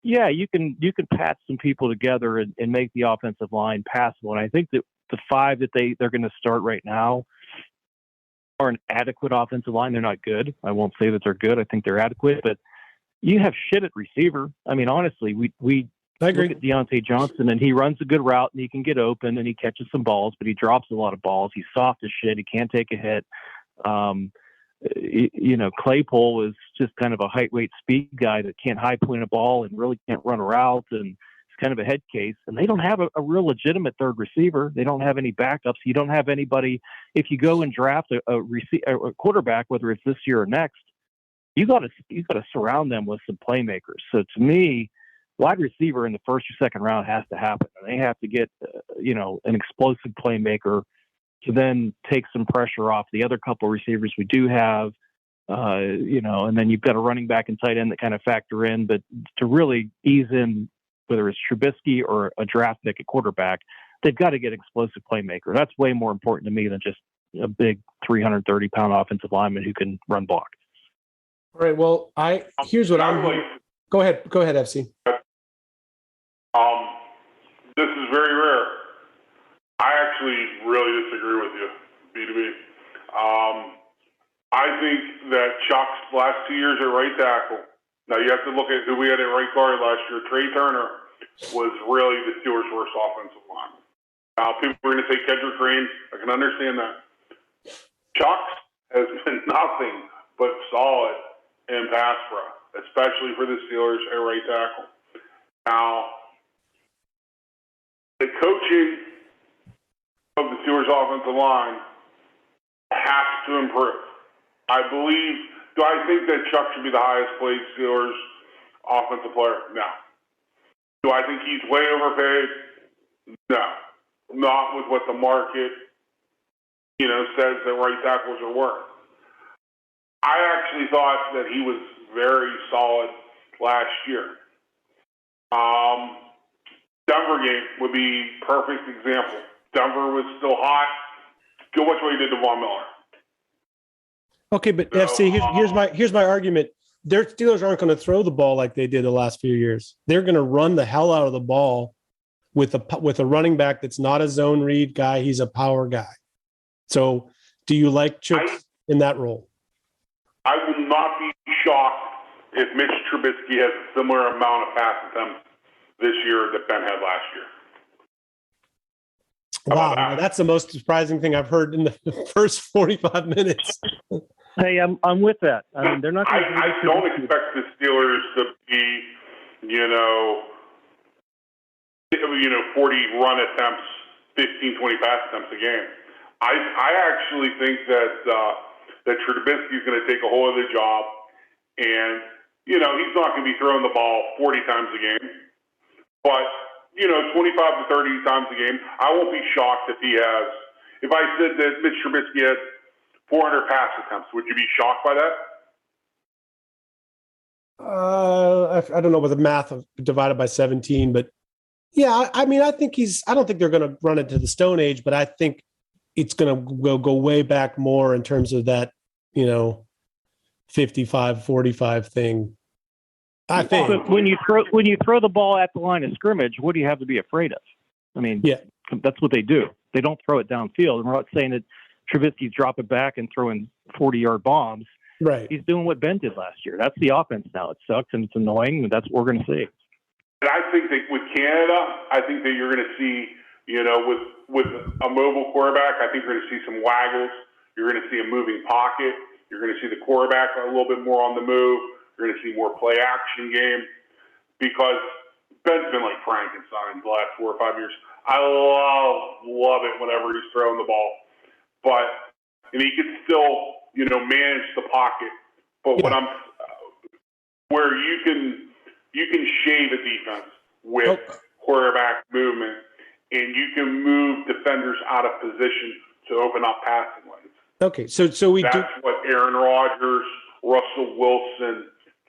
You can patch some people together and make the offensive line passable. And I think that the 5 that they're going to start right now are an adequate offensive line. They're not good. I won't say that they're good. I think they're adequate, but you have shit at receiver. I mean, honestly, we I agree. Look at Deontay Johnson, and he runs a good route, and he can get open, and he catches some balls, but he drops a lot of balls. He's soft as shit. He can't take a hit. Claypool is just kind of a height, weight, speed guy that can't high point a ball and really can't run a route, and it's kind of a head case. And they don't have a real legitimate third receiver. They don't have any backups. You don't have anybody. If you go and draft a quarterback, whether it's this year or next, you got to surround them with some playmakers. So to me, wide receiver in the first or second round has to happen. And they have to get, an explosive playmaker to then take some pressure off the other couple of receivers we do have, and then you've got a running back and tight end that kind of factor in. But to really ease in, whether it's Trubisky or a draft pick at quarterback, they've got to get explosive playmaker. That's way more important to me than just a big 330-pound offensive lineman who can run block. All right. Well, here's what I'm like. Go ahead, FC. This is very rare. I actually really disagree with you, B2B. I think that Chuck's last 2 years at right tackle. Now you have to look at who we had at right guard last year. Trey Turner was really the Steelers' worst offensive line. Now people are going to say Kendrick Green. I can understand that. Chuck's has been nothing but solid in pass pro, especially for the Steelers at right tackle. Now, the coaching of the Steelers offensive line has to improve. I believe, do I think that Chuck should be the highest paid Steelers offensive player? No. Do I think he's way overpaid? No. Not with what the market, says that right tackles are worth. I actually thought that he was very solid last year. Denver game would be perfect example. Denver was still hot. Go watch what he did to Von Miller. Okay, but so, FC, here's my argument. Their Steelers aren't going to throw the ball like they did the last few years. They're going to run the hell out of the ball with a running back that's not a zone read guy. He's a power guy. So, do you like Chooks in that role? I would not be shocked if Mitch Trubisky has a similar amount of pass attempts this year that Ben had last year. Wow, that's the most surprising thing I've heard in the first 45 minutes. Hey, I'm with that. I mean, they're not. I don't expect the Steelers to be, 40 run attempts, 15, 20 pass attempts a game. I actually think that Trubisky is going to take a whole other job, and he's not going to be throwing the ball 40 times a game, but 25 to 30 times a game. I won't be shocked if I said that Mitch Trubisky had 400 pass attempts. Would you be shocked by that? I don't know what the math of divided by 17, but yeah, I mean, I don't think they're going to run into the Stone Age, but I think it's going to go way back more in terms of that, 55-45 thing. I think. But when you throw the ball at the line of scrimmage, what do you have to be afraid of? I mean, yeah, that's what they do. They don't throw it downfield. And we're not saying that Trubisky's dropping back and throwing 40-yard bombs. Right. He's doing what Ben did last year. That's the offense now. It sucks and it's annoying, and that's what we're going to see. And I think that with Canada, I think that you're going to see, with a mobile quarterback, I think you're going to see some waggles. You're going to see a moving pocket. You're going to see the quarterback a little bit more on the move. You're going to see more play action game because Ben's been like Frankenstein the last 4 or 5 years. I love it whenever he's throwing the ball, and he can still, manage the pocket. But where you can shave a defense with quarterback movement, and you can move defenders out of position to open up passing lanes. Okay, so that's what Aaron Rodgers, Russell Wilson,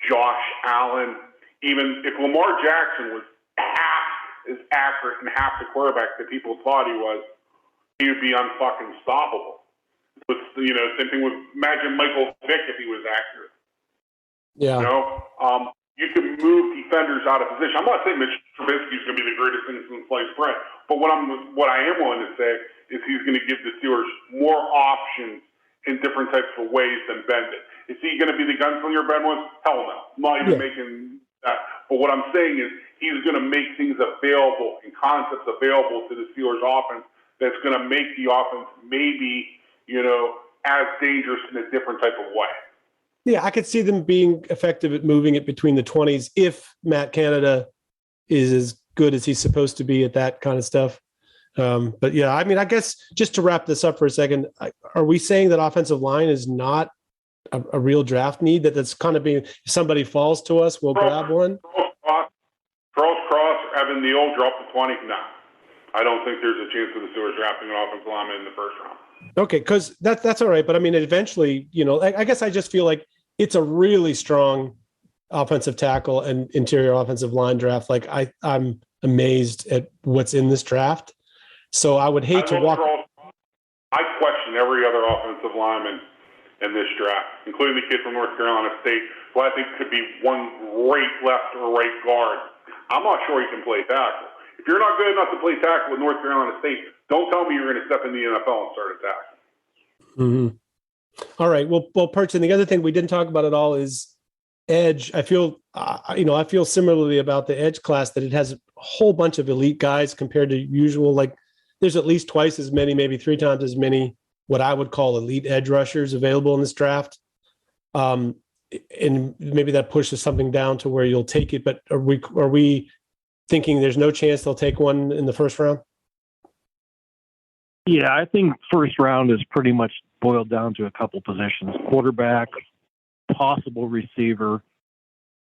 Josh Allen, even if Lamar Jackson was half as accurate and half the quarterback that people thought he was, he would be unfucking stoppable. But same thing with imagine Michael Vick if he was accurate. Yeah. You can move defenders out of position. I'm not saying Mitch Trubisky is going to be the greatest thing since sliced bread, but what I am willing to say is he's going to give the Steelers more options in different types of ways than Ben did. Is he going to be the gunslinger Ben was? Hell no. I'm not even making that. But what I'm saying is he's going to make things available and concepts available to the Steelers offense that's going to make the offense maybe, as dangerous in a different type of way. Yeah, I could see them being effective at moving it between the 20s if Matt Canada is as good as he's supposed to be at that kind of stuff. But yeah, I mean, I guess just to wrap this up for a second, are we saying that offensive line is not a real draft need? That's kind of being, if somebody falls to us, we'll grab one? Charles Cross or Evan Neal drop to 20? No. I don't think there's a chance of the Steelers drafting an offensive lineman in the first round. Okay, because that's all right. But I mean, eventually, I guess I just feel like it's a really strong offensive tackle and interior offensive line draft. Like I'm amazed at what's in this draft. So I would hate to walk. I question every other offensive lineman in this draft, including the kid from North Carolina State, who I think could be one great left or right guard. I'm not sure he can play tackle. If you're not good enough to play tackle with North Carolina State, don't tell me you're going to step in the NFL and start a tackle. Mm-hmm. All right. Well, Perch, and the other thing we didn't talk about at all is edge. I feel, I feel similarly about the edge class, that it has a whole bunch of elite guys compared to usual. Like there's at least twice as many, maybe 3 times as many, what I would call elite edge rushers available in this draft. And maybe that pushes something down to where you'll take it. But are we thinking there's no chance they'll take one in the first round? Yeah, I think first round is pretty much boiled down to a couple positions: quarterback, possible receiver,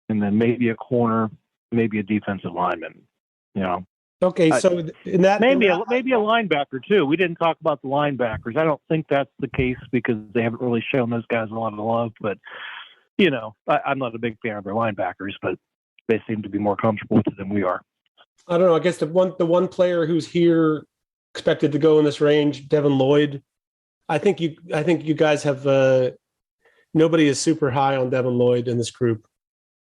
and then maybe a corner, maybe a defensive lineman. Okay, so maybe a linebacker too. We didn't talk about the linebackers. I don't think that's the case because they haven't really shown those guys a lot of love. But I'm not a big fan of their linebackers, but they seem to be more comfortable with it than we are. I don't know. I guess the one player who's here expected to go in this range, Devin Lloyd. I think you guys have nobody is super high on Devin Lloyd in this group,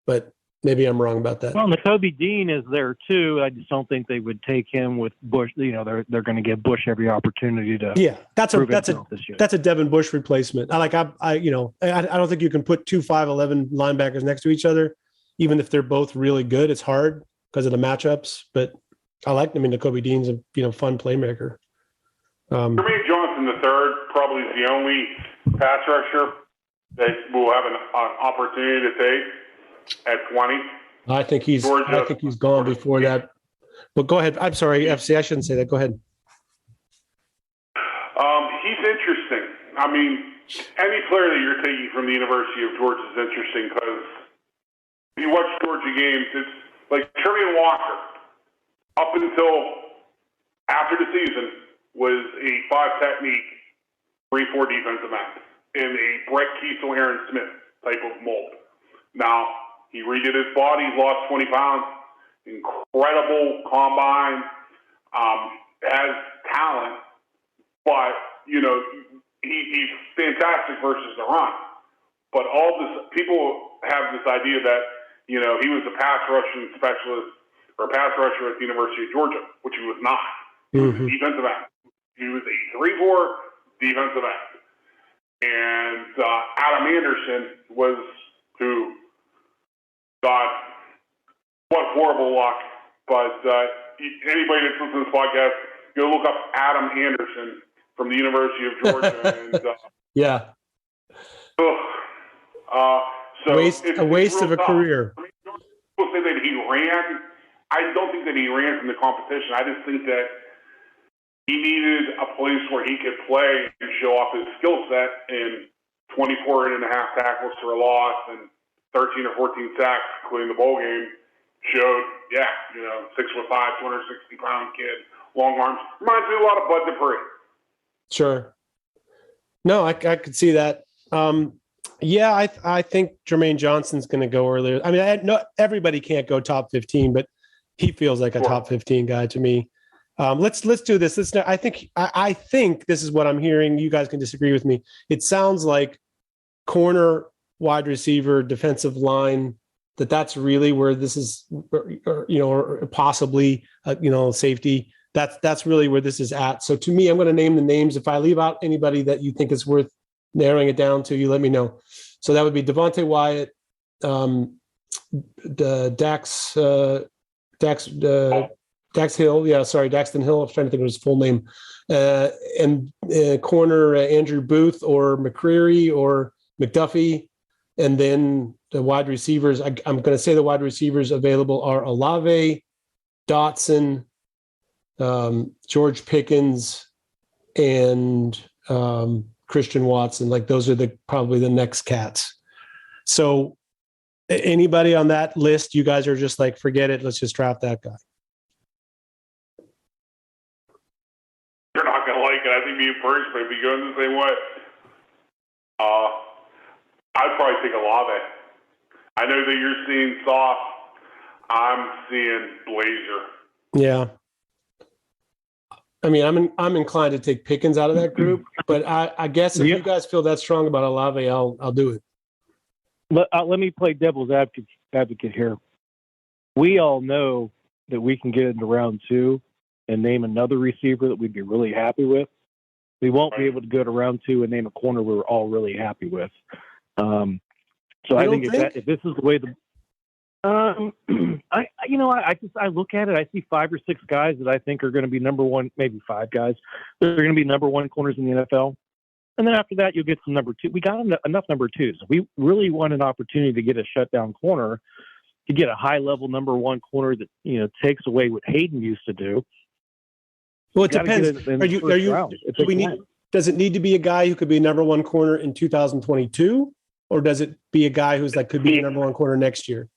but maybe I'm wrong about that. Well, Nakobe Dean is there too. I just don't think they would take him with Bush. They're going to give Bush every opportunity to. Yeah, that's a Devin Bush replacement. I don't think you can put 2 5'11" linebackers next to each other, even if they're both really good. It's hard because of the matchups, but I like them. Nakobe Dean's a fun playmaker. Jermaine Johnson III probably is the only pass rusher that will have an opportunity to take at 20. I think he's gone before that. But go ahead. I'm sorry, FC. I shouldn't say that. Go ahead. He's interesting. Any player that you're taking from the University of Georgia is interesting because if you watch Georgia games, it's like Trevor Walker, up until after the season, was a 5-technique, 3-4 defensive end in a Brett Kiesel, Aaron Smith type of mold. Now, he redid his body, lost 20 pounds, incredible combine, has talent, but, he's fantastic versus the run. But all this, people have this idea that, he was a pass rushing specialist or pass rusher at the University of Georgia, which he was not. He was a defensive end. He was a 3-4 defensive end. And Adam Anderson was who, God, what horrible luck. But anybody that's listening to this podcast, go look up Adam Anderson from the University of Georgia. And, yeah. A waste of a career. People say that he ran. I don't think that he ran from the competition. I just think that he needed a place where he could play and show off his skill set, and 24.5 tackles for a loss and 13 or 14 sacks, including the bowl game, showed, 6'5", 260-pound kid, long arms. Reminds me a lot of Bud Dupree. Sure. No, I could see that. I think Jermaine Johnson's going to go earlier. Everybody can't go top 15, but he feels like a top 15 guy to me. Let's do this. I think this is what I'm hearing. You guys can disagree with me. It sounds like corner, wide receiver, defensive line, that's really where this is, or possibly, safety. That's really where this is at. So to me, I'm going to name the names. If I leave out anybody that you think is worth narrowing it down to, you let me know. So that would be Devontae Wyatt, Dax Hill. Yeah, sorry, Daxton Hill. I was trying to think of his full name. And corner Andrew Booth or McCreary or McDuffie. And then the wide receivers, I'm going to say the wide receivers available are Olave, Dotson, George Pickens, and Christian Watson. Like those are probably the next cats. So anybody on that list, you guys are just like, forget it. Let's just draft that guy. You're not going to like it. I think me and Perch may be going the same way. I'd probably take Olave. I know that you're seeing soft. I'm seeing Blazer. Yeah. I'm inclined to take Pickens out of that group, but I guess if you guys feel that strong about Olave, I'll do it. Let me play devil's advocate here. We all know that we can get into round 2 and name another receiver that we'd be really happy with. We won't be able to go to round 2 and name a corner we're all really happy with. So I think if this is the way I look at it, I see 5 or 6 guys that I think are going to be number one, maybe 5 guys. They're going to be number 1 corners in the NFL. And then after that, you'll get some number 2. We got enough number 2s. We really want an opportunity to get a shutdown corner. to get a high-level number one corner that, you know, takes away what Hayden used to do. Well, it depends. Does it need to be a guy who could be number one corner in 2022, or does it be a guy who's like could be a number one corner next year?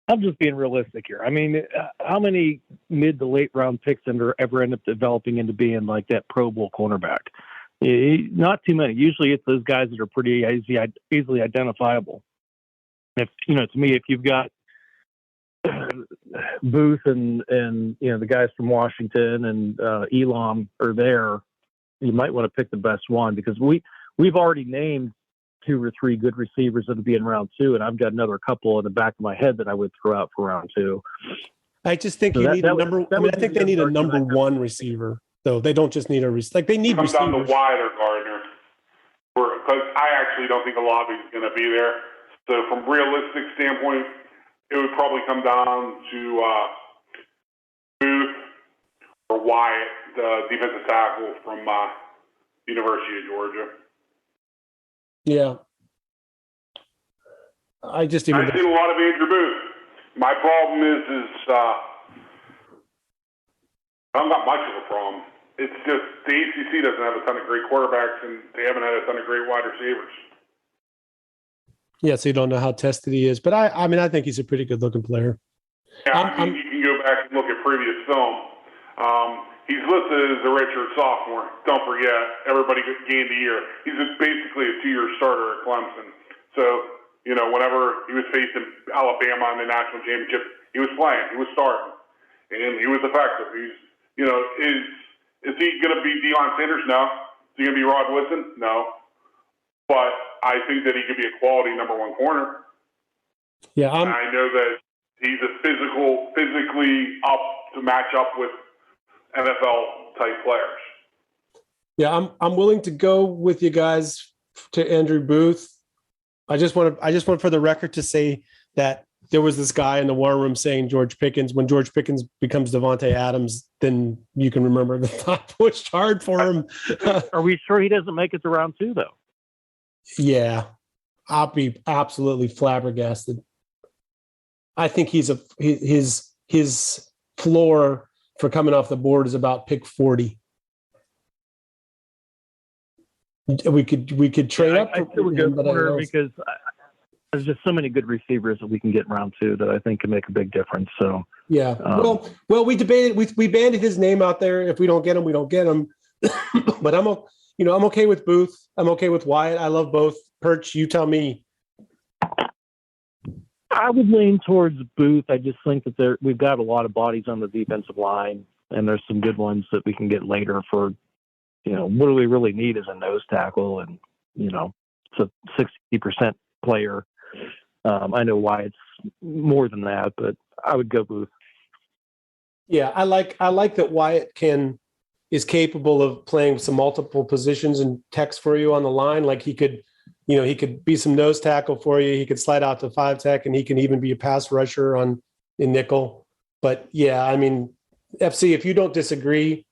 I'm just being realistic here. I mean, how many mid to late round picks ever end up developing into being like that Pro Bowl cornerback? Not too many. Usually it's those guys that are pretty easily identifiable. If, you know, to me, if you've got Booth and you know, the guys from Washington and Elam are there, you might want to pick the best one, because we've already named 2 or 3 good receivers that'll be in round 2, and I've got another couple in the back of my head that I would throw out for round 2. I just think so I think they need a number one receiver, though. They don't just need a receiver. Like, they need receivers. Comes down to Wyatt or Gardner, because I actually don't think Olave's going to be there. So from realistic standpoint, it would probably come down to Booth or Wyatt, the defensive tackle from University of Georgia. Yeah. I've seen a lot of Andrew Booth. My problem is I don't got much of a problem. It's just the ACC doesn't have a ton of great quarterbacks, and they haven't had a ton of great wide receivers. Yeah, so you don't know how tested he is. But I mean, I think he's a pretty good-looking player. Yeah, you can go back and look at previous film. He's listed as a redshirt sophomore. Don't forget, everybody gained a year. He's basically a 2-year starter at Clemson. So, you know, whenever he was facing Alabama in the national championship, he was playing. He was starting. And he was effective. He's, you know, is he going to be Deion Sanders? No. Is he going to be Rod Woodson? No. But I think that he could be a quality number one corner. Yeah, I know that he's physically up to match up with NFL type players. Yeah, I'm willing to go with you guys to Andrew Booth. I just want for the record to say that there was this guy in the war room saying George Pickens. When George Pickens becomes Devontae Adams, then you can remember the thought pushed hard for him. Are we sure he doesn't make it to round 2 though? Yeah, I'll be absolutely flabbergasted. I think his floor for coming off the board is about pick 40. We could trade up. I still would go corner because there's just so many good receivers that we can get in round 2 that I think can make a big difference. So yeah, well, we debated, we banded his name out there. If we don't get him, we don't get him. But I'm okay with Booth. I'm okay with Wyatt. I love both. Perch, you tell me. I would lean towards Booth. I just think that we've got a lot of bodies on the defensive line, and there's some good ones that we can get later for, you know, what do we really need is a nose tackle, and, you know, it's a 60% player. I know why it's more than that, but I would go Booth. Yeah, I like that Wyatt is capable of playing some multiple positions and techs for you on the line. Like he could be some nose tackle for you. He could slide out to 5 tech, and he can even be a pass rusher in nickel. But yeah, I mean, FC, if you don't disagree,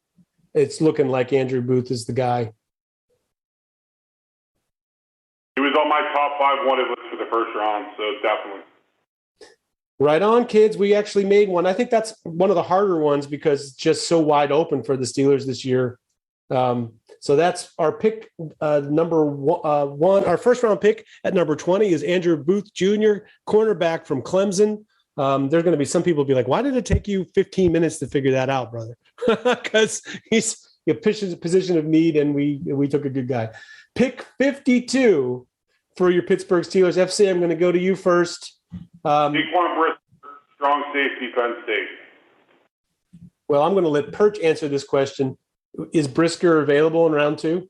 it's looking like Andrew Booth is the guy. He was on my top 5 wanted list for the first round, so definitely. Right on, kids. We actually made one. I think that's one of the harder ones because it's just so wide open for the Steelers this year. So that's our pick, number one. Our first round pick at number 20 is Andrew Booth Jr., cornerback from Clemson. There's going to be some people be like, why did it take you 15 minutes to figure that out, brother? Because he's a position of need, and we took a good guy. Pick 52 for your Pittsburgh Steelers. FC, I'm going to go to you first. Strong safety, Penn State. Well, I'm going to let Perch answer this question. Is Brisker available in round 2?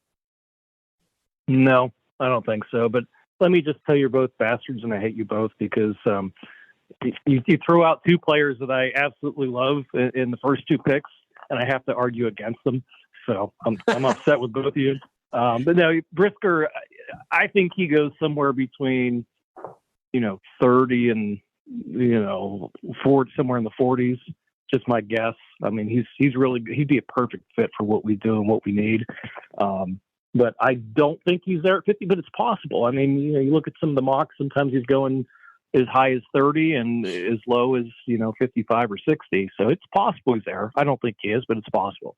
No, I don't think so. But let me just tell you, you're both bastards, and I hate you both because you throw out 2 players that I absolutely love in the first 2 picks, and I have to argue against them. So I'm upset with both of you. But no, Brisker, I think he goes somewhere between, 30 and, 40, somewhere in the 40s. Just my guess. I mean, he'd be a perfect fit for what we do and what we need. But I don't think he's there at 50, but it's possible. I mean, you look at some of the mocks, sometimes he's going as high as 30 and as low as 55 or 60. So it's possible he's there. I don't think he is, but it's possible.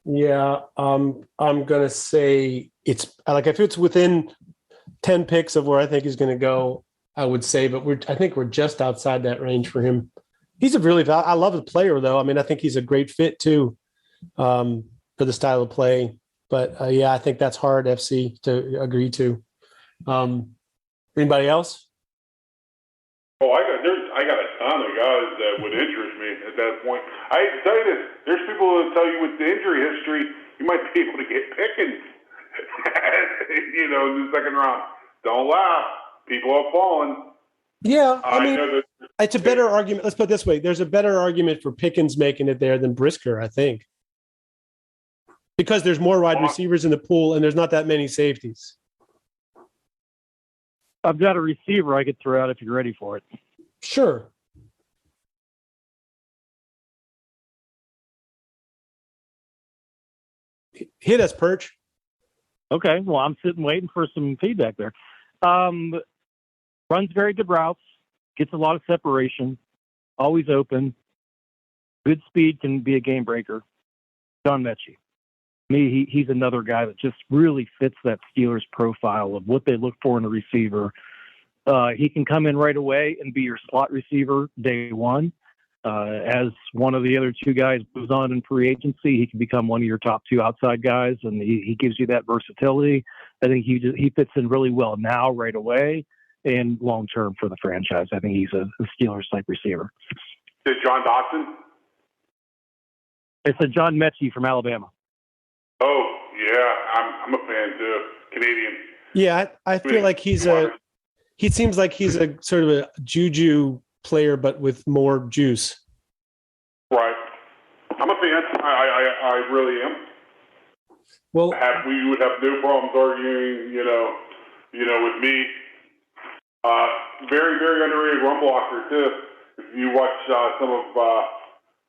Yeah, I'm gonna say it's like if it's within 10 picks of where I think he's going to go, I would say, but I think we're just outside that range for him. He's a really I love the player though. I mean, I think he's a great fit too for the style of play. But yeah, I think that's hard FC to agree to. Anybody else? Oh, I got a ton of guys that would interest me at that point. I hate to tell you this. There's people who tell you with the injury history, you might be able to get Pickens, in the second round. Don't laugh. People have fallen. Yeah, I mean, it's a better argument. Let's put it this way. There's a better argument for Pickens making it there than Brisker, I think. Because there's more wide receivers in the pool and there's not that many safeties. I've got a receiver I could throw out if you're ready for it. Sure. Hit us, Perch. Okay, well, I'm sitting waiting for some feedback there. Runs very good routes, gets a lot of separation, always open, good speed, can be a game breaker. John Mechie. He's another guy that just really fits that Steelers profile of what they look for in a receiver. He can come in right away and be your slot receiver day one. As one of the other two guys moves on in free agency, he can become one of your top two outside guys, and he gives you that versatility. I think he fits in really well now, right away, and long term for the franchise. I think he's a Steelers type receiver. Is it John Dotson? It's a John Mechie from Alabama. Oh yeah, I'm a fan too. Canadian. Yeah, I feel like he seems like he's a sort of a juju player, but with more juice. Right. I'm a fan. I really am. Well, we would have no problems arguing, with me. Very, very underrated run blocker too. If you watch some of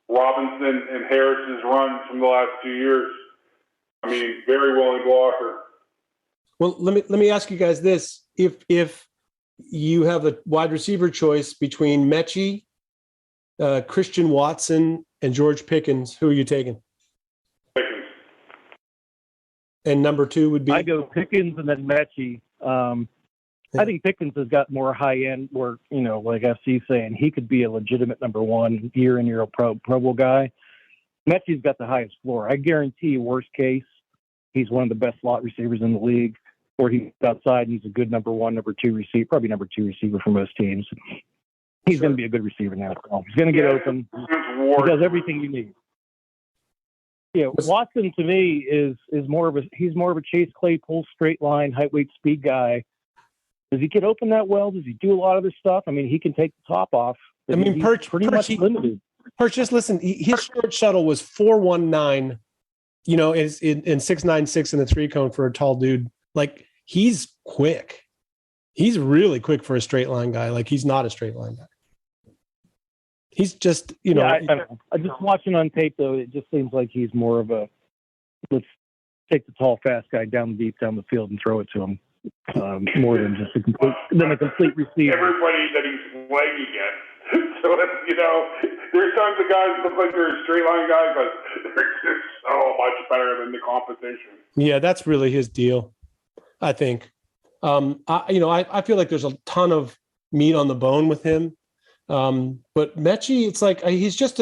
Robinson and Harris's runs from the last 2 years, I mean, very willing blocker. Well, let me ask you guys this: if you have a wide receiver choice between Mechie, Christian Watson, and George Pickens, who are you taking? Pickens. And number two would be? I go Pickens and then Mechie. I think Pickens has got more high end where, like FC saying, he could be a legitimate number one year in year Pro Bowl guy. Mechie's got the highest floor. I guarantee you, worst case, he's one of the best slot receivers in the league, or he's outside and he's a good number one, number two receiver, probably number two receiver for most teams. He's going to be a good receiver now. He's going to get open. He does everything you need. Yeah, Watson to me is more of a Chase Claypool straight line, height, weight, speed guy. Does he get open that well? Does he do a lot of this stuff? I mean, he can take the top off. I mean, Perch, pretty much limited. Perch, just listen. His short shuttle was 4.19. Is in 6.96 in the three cone for a tall dude. Like, he's quick. He's really quick for a straight line guy. Like, he's not a straight line guy. He's just, I just watching on tape though. It just seems like he's more of a let's take the tall, fast guy down the field and throw it to him. More than just a complete receiver. Everybody that he's playing against. So, there's tons of guys that look like they're straight line guys, but they're just so much better than the competition. Yeah, that's really his deal, I think. I feel like there's a ton of meat on the bone with him. But Mechie, it's like he's just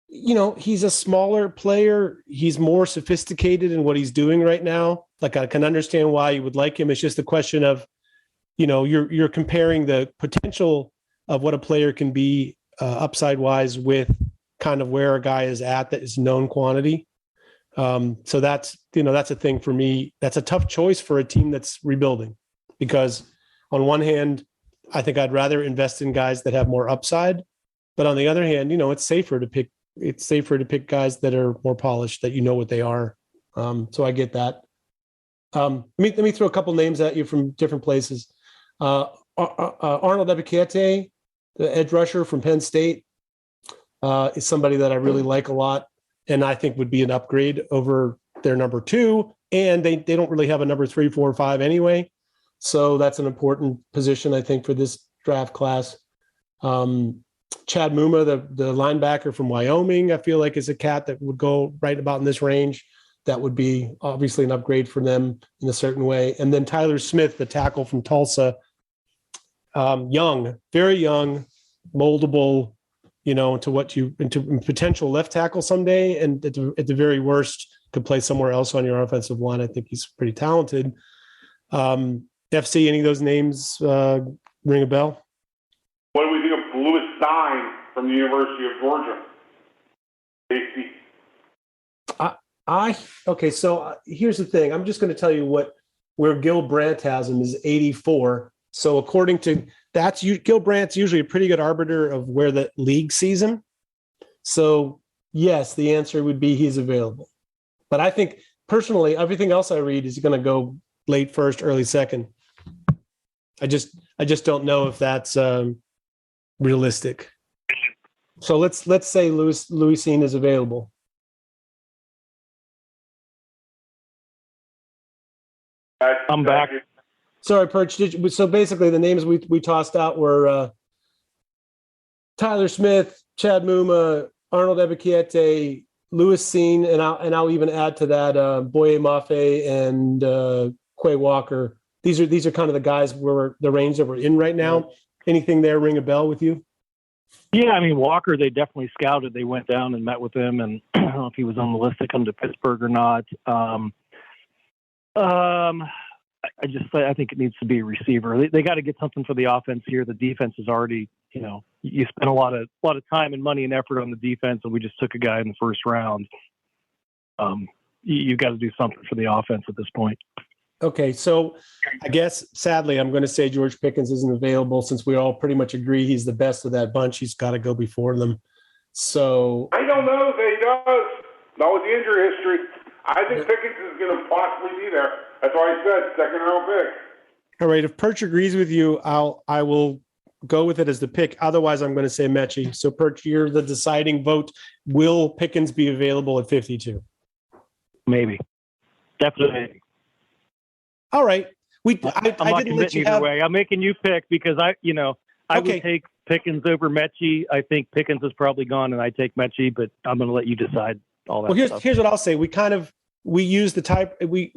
he's a smaller player. He's more sophisticated in what he's doing right now. Like, I can understand why you would like him. It's just a question of, you're comparing the potential of what a player can be upside wise with kind of where a guy is at that is known quantity. So that's a thing for me. That's a tough choice for a team that's rebuilding, because on one hand, I think I'd rather invest in guys that have more upside, but on the other hand, it's safer to pick guys that are more polished, that what they are. So I get that. Let me throw a couple names at you from different places. Arnold Ebiketie, the edge rusher from Penn State, is somebody that I really like a lot, and I think would be an upgrade over their number two. And they don't really have a number 3, 4, 5 anyway. So that's an important position, I think, for this draft class. Chad Muma, the linebacker from Wyoming, I feel like is a cat that would go right about in this range. That would be obviously an upgrade for them in a certain way. And then Tyler Smith, the tackle from Tulsa, young, very young, moldable, into potential left tackle someday. And at the very worst, could play somewhere else on your offensive line. I think he's pretty talented. FC, any of those names ring a bell? What do we think of Lewis Stein from the University of Georgia? Safety. Okay, so here's the thing. I'm just going to tell you where Gil Brandt has him is 84. So according to Gil Brandt's usually a pretty good arbiter of where the league sees him. So yes, the answer would be he's available. But I think personally, everything else I read is going to go late first, early second. I just don't know if that's realistic. So let's say Louisine is available. I'm back. Sorry, Perch. So basically, the names we tossed out were Tyler Smith, Chad Muma, Arnold Ebikiete, Louis Cine, and I'll even add to that Boye Mafe and Quay Walker. These are kind of the guys where the range that we're in right now. Anything there ring a bell with you? Yeah, I mean, Walker, they definitely scouted. They went down and met with him, and I don't know if he was on the list to come to Pittsburgh or not. I think it needs to be a receiver. They got to get something for the offense here. The defense is already, you spend a lot of time and money and effort on the defense, and we just took a guy in the first round. You got to do something for the offense at this point. Okay, so I guess sadly I'm going to say George Pickens isn't available since we all pretty much agree he's the best of that bunch. He's got to go before them. So I don't know that he does. Not with the injury history. I think Pickens is going to possibly be there. That's why I said second round pick. All right, if Perch agrees with you, I will go with it as the pick. Otherwise, I'm going to say Mechie. So Perch, you're the deciding vote. Will Pickens be available at 52? Maybe, definitely. All right. I'm not committing either way. I'm making you pick because I would take Pickens over Mechie. I think Pickens is probably gone, and I take Mechie, but I'm going to let you decide all that. Well, here's what I'll say. We used the type we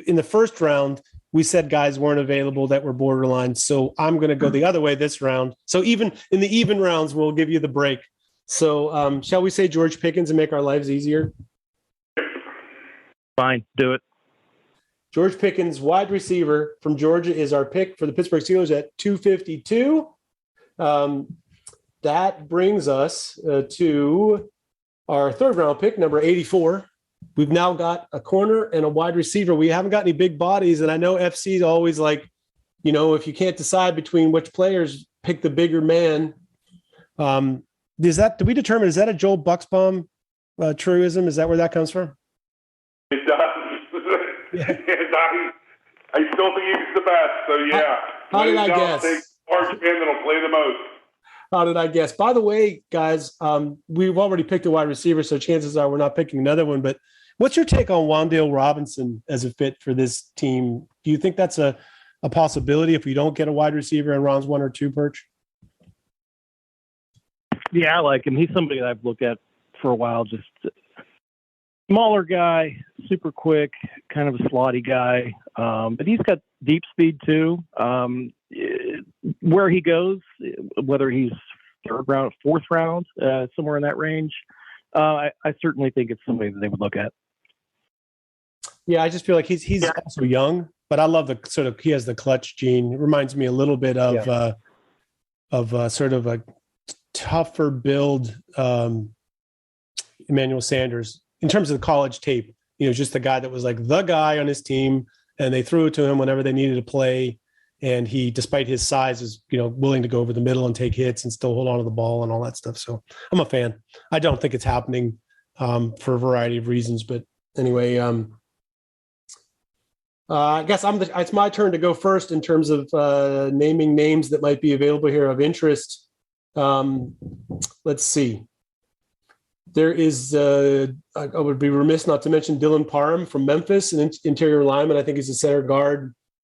in the first round. We said guys weren't available that were borderline. So I'm going to go the other way this round. So even in the even rounds, we'll give you the break. So shall we say George Pickens and make our lives easier? Fine, do it. George Pickens, wide receiver from Georgia, is our pick for the Pittsburgh Steelers at 252. That brings us to our third round pick, number 84. We've now got a corner and a wide receiver. We haven't got any big bodies, and I know FC is always like, if you can't decide between which players, pick the bigger man. Do we determine, is that a Joel Bucksbaum truism? Is that where that comes from? It does. Yeah. I still think he's the best. So yeah. How did I guess? Large man that'll play the most. How did I guess? By the way, guys, we've already picked a wide receiver, so chances are we're not picking another one. But what's your take on Wan'Dale Robinson as a fit for this team? Do you think that's a possibility if we don't get a wide receiver in rounds 1 or 2, Perch? Yeah, I like him. He's somebody that I've looked at for a while. Just smaller guy, super quick, kind of a slotty guy. But he's got deep speed too. Where he goes, whether he's third round, fourth round, somewhere in that range, I certainly think it's somebody that they would look at. Yeah, I just feel like he's also young, but I love he has the clutch gene. It reminds me a little bit of sort of a tougher build Emmanuel Sanders in terms of the college tape. Just the guy that was like the guy on his team, and they threw it to him whenever they needed to play. And he, despite his size, is willing to go over the middle and take hits and still hold on to the ball and all that stuff. So I'm a fan. I don't think it's happening for a variety of reasons, but anyway, I guess it's my turn to go first in terms of naming names that might be available here of interest. Let's see. There is, I would be remiss not to mention Dylan Parham from Memphis, an interior lineman. I think he's a center guard.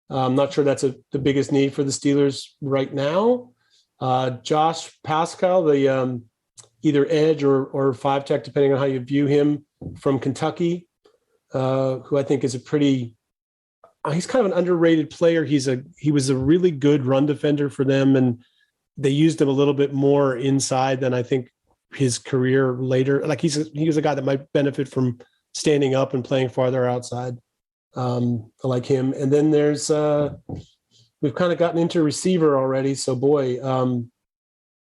I'm not sure that's the biggest need for the Steelers right now. Josh Pascal, the either edge or 5-tech, depending on how you view him, from Kentucky, who I think is he's kind of an underrated player. He was a really good run defender for them, and they used him a little bit more inside than I think his career later. Like he was a guy that might benefit from standing up and playing farther outside. I like him. And then there's we've kind of gotten into receiver already. So boy,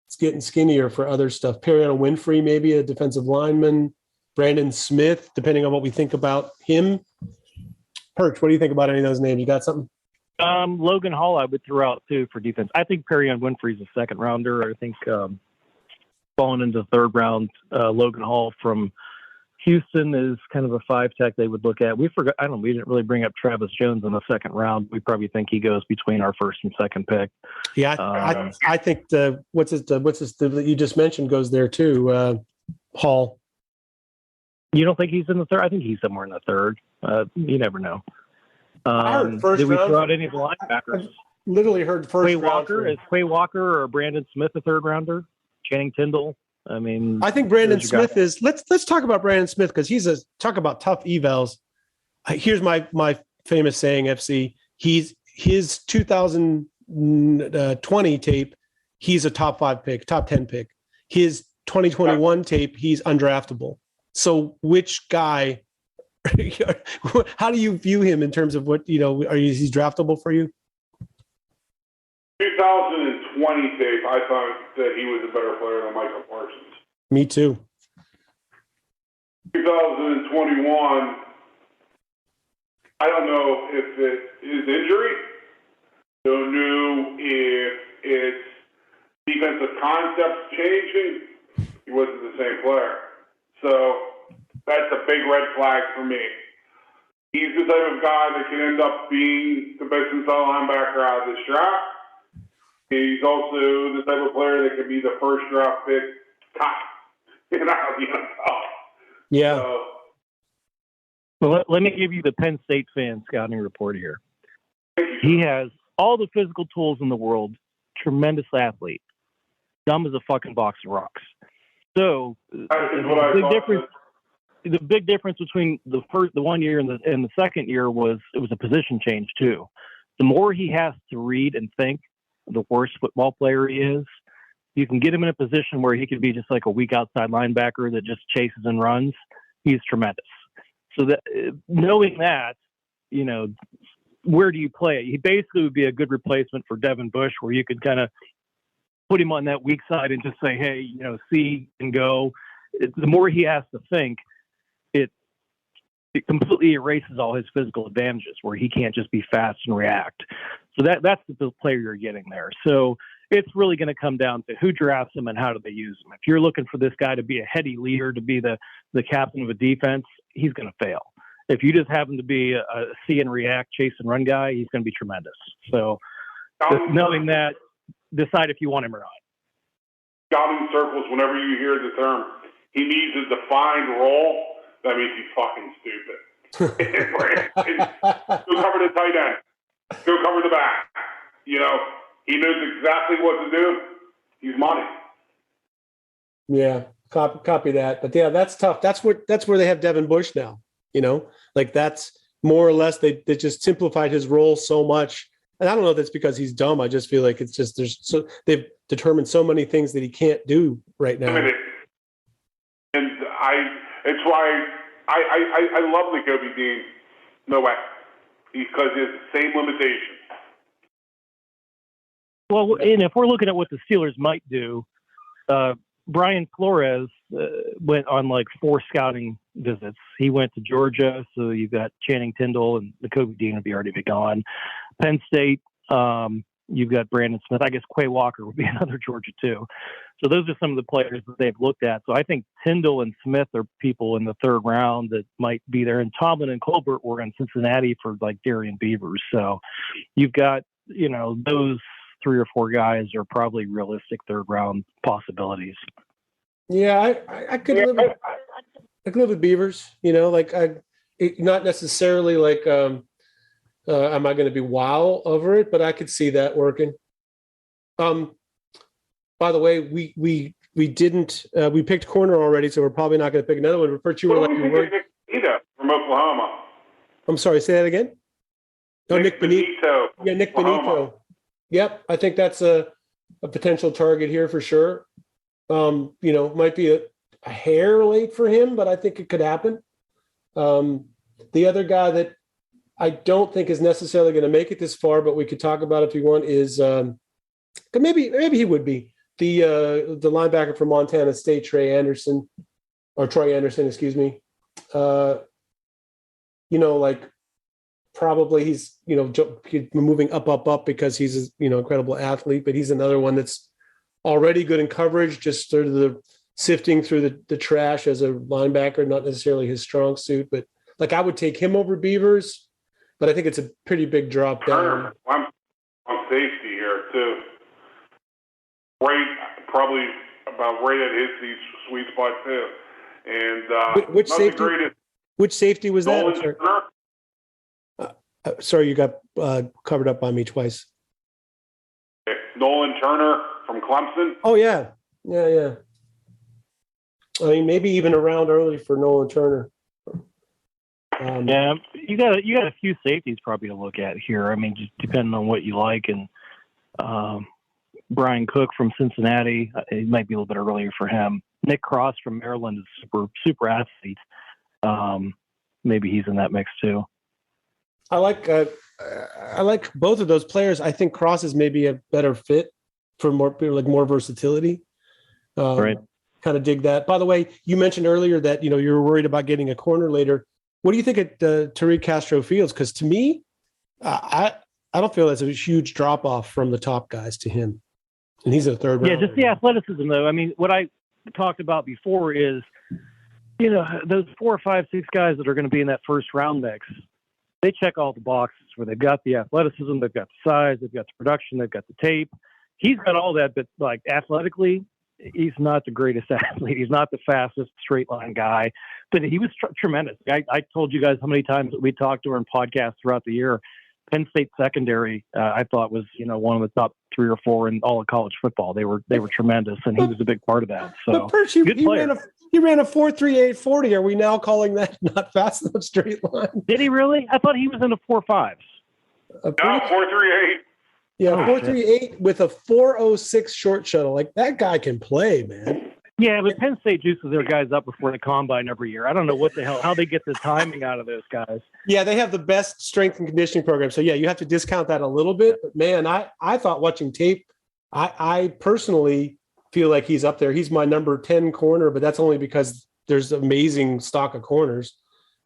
it's getting skinnier for other stuff. Periano Winfrey, maybe a defensive lineman. Brandon Smith, depending on what we think about him. Perch, what do you think about any of those names? You got something? Logan Hall, I would throw out too for defense. I think Periano Winfrey's a second rounder. I think falling into the third round, Logan Hall from Houston is kind of a 5-tech they would look at. We didn't really bring up Travis Jones in the second round. We probably think he goes between our first and second pick. Yeah, I think what's his that you just mentioned goes there too. Hall. You don't think he's in the third? I think he's somewhere in the third. You never know. I heard first did we round. throw out any of the linebackers? I literally heard first Quay round. Walker is Quay Walker or Brandon Smith a third rounder? Channing Tindall. I mean, I think Brandon Smith is. Let's talk about Brandon Smith because talk about tough evals. Here's my famous saying, FC. His 2020 tape. He's a top 5 pick, top 10 pick. His 2021 tape. He's undraftable. So which guy? How do you view him in terms of what is he draftable for you? 2020 tape, I thought that he was a better player than Michael Parsons. Me too. 2021, I don't know if it is injury. Don't know if it's defensive concepts changing. He wasn't the same player. So that's a big red flag for me. He's the type of guy that can end up being the best inside linebacker out of this draft. He's also the type of player that can be the first draft pick in the NFL. Yeah. So, well, let me give you the Penn State fan scouting report here. He has all the physical tools in the world, tremendous athlete, dumb as a fucking box of rocks. So the big difference between the 1 year and the second year was it was a position change too. The more he has to read and think, the worse football player he is. You can get him in a position where he could be just like a weak outside linebacker that just chases and runs. He's tremendous. So that knowing that, where do you play it? He basically would be a good replacement for Devin Bush, where you could kind of put him on that weak side and just say, hey, see and go. The more he has to think, it completely erases all his physical advantages, where he can't just be fast and react. So that's the player you're getting there. So it's really going to come down to who drafts him and how do they use him. If you're looking for this guy to be a heady leader, to be the captain of a defense, he's going to fail. If you just happen to be a see and react, chase and run guy, he's going to be tremendous. So just knowing that, decide if you want him or not. Scouting circles, whenever you hear the term, he needs a defined role, that means he's fucking stupid. Go cover the tight end. Go cover the back. He knows exactly what to do. He's money. Yeah, copy that. But yeah, that's tough. That's where they have Devin Bush now. Like that's more or less they just simplified his role so much. And I don't know if that's because he's dumb. I just feel like it's just they've determined so many things that he can't do right now. And it's why I love Nakobe Dean. No way. Because he has the same limitations. Well, and if we're looking at what the Steelers might do, Brian Flores went on like 4 scouting visits. He went to Georgia, so you've got Channing Tindall and Nakobe Dean would already be gone. Penn State, you've got Brandon Smith. I guess Quay Walker would be another Georgia too. So those are some of the players that they've looked at. So I think Tindall and Smith are people in the third round that might be there. And Tomlin and Colbert were in Cincinnati for like Darian Beavers. So you've got, those 3 or 4 guys are probably realistic third round possibilities. Yeah, I could live with Beavers, not necessarily like Am I going to be wow over it? But I could see that working. By the way, we didn't we picked corner already, so we're probably not going to pick another one. Perch, you were like you were. Nick Benito from Oklahoma. I'm sorry, say that again. Oh, Nick Benito. Yeah, Nick Oklahoma. Benito. Yep, I think that's a potential target here for sure. Might be a hair late for him, but I think it could happen. The other guy that I don't think is necessarily going to make it this far, but we could talk about if you want, is maybe he would be the linebacker from Montana State, Troy Anderson, excuse me. Probably he's moving up because he's a incredible athlete, but he's another one that's already good in coverage, just sort of the sifting through the trash as a linebacker, not necessarily his strong suit, but like I would take him over Beavers, but I think it's a pretty big drop down. I'm on safety here too. Probably about right at his sweet spot too. And which safety? Which safety was that? Sorry, you got covered up by me twice. Nolan Turner from Clemson. Oh yeah. I mean, maybe even around early for Nolan Turner. Yeah, you got a few safeties probably to look at here. I mean, just depending on what you like. And Brian Cook from Cincinnati, it might be a little bit earlier for him. Nick Cross from Maryland is super athlete. Maybe he's in that mix too. I like both of those players. I think Cross is maybe a better fit for more versatility. Right. Kind of dig that. By the way, you mentioned earlier that you were worried about getting a corner later. What do you think at Tariq Castro Fields? Because to me, I don't feel that's a huge drop off from the top guys to him, and he's a third round. Yeah, just the athleticism though. I mean, what I talked about before is, those 4, 5, 6 guys that are going to be in that first round mix. They check all the boxes where they've got the athleticism, they've got the size, they've got the production, they've got the tape. He's got all that, but like athletically, he's not the greatest athlete. He's not the fastest straight line guy, but he was tremendous. I told you guys how many times that we talked to her in podcasts throughout the year. Penn State secondary, I thought was one of the top 3 or 4 in all of college football. They were tremendous, and he was a big part of that. So Perch, he ran a 4.38 40. Are we now calling that not fast enough straight line? Did he really? I thought he was in the 4.5s. No, 4.38. Yeah, 4.38 with a 4.06 short shuttle. Like that guy can play, man. Yeah, but Penn State juices their guys up before the combine every year. I don't know what the hell, how they get the timing out of those guys. Yeah, they have the best strength and conditioning program. So yeah, you have to discount that a little bit. But man, I thought watching tape, I personally feel like he's up there. He's my number 10 corner, but that's only because there's amazing stock of corners.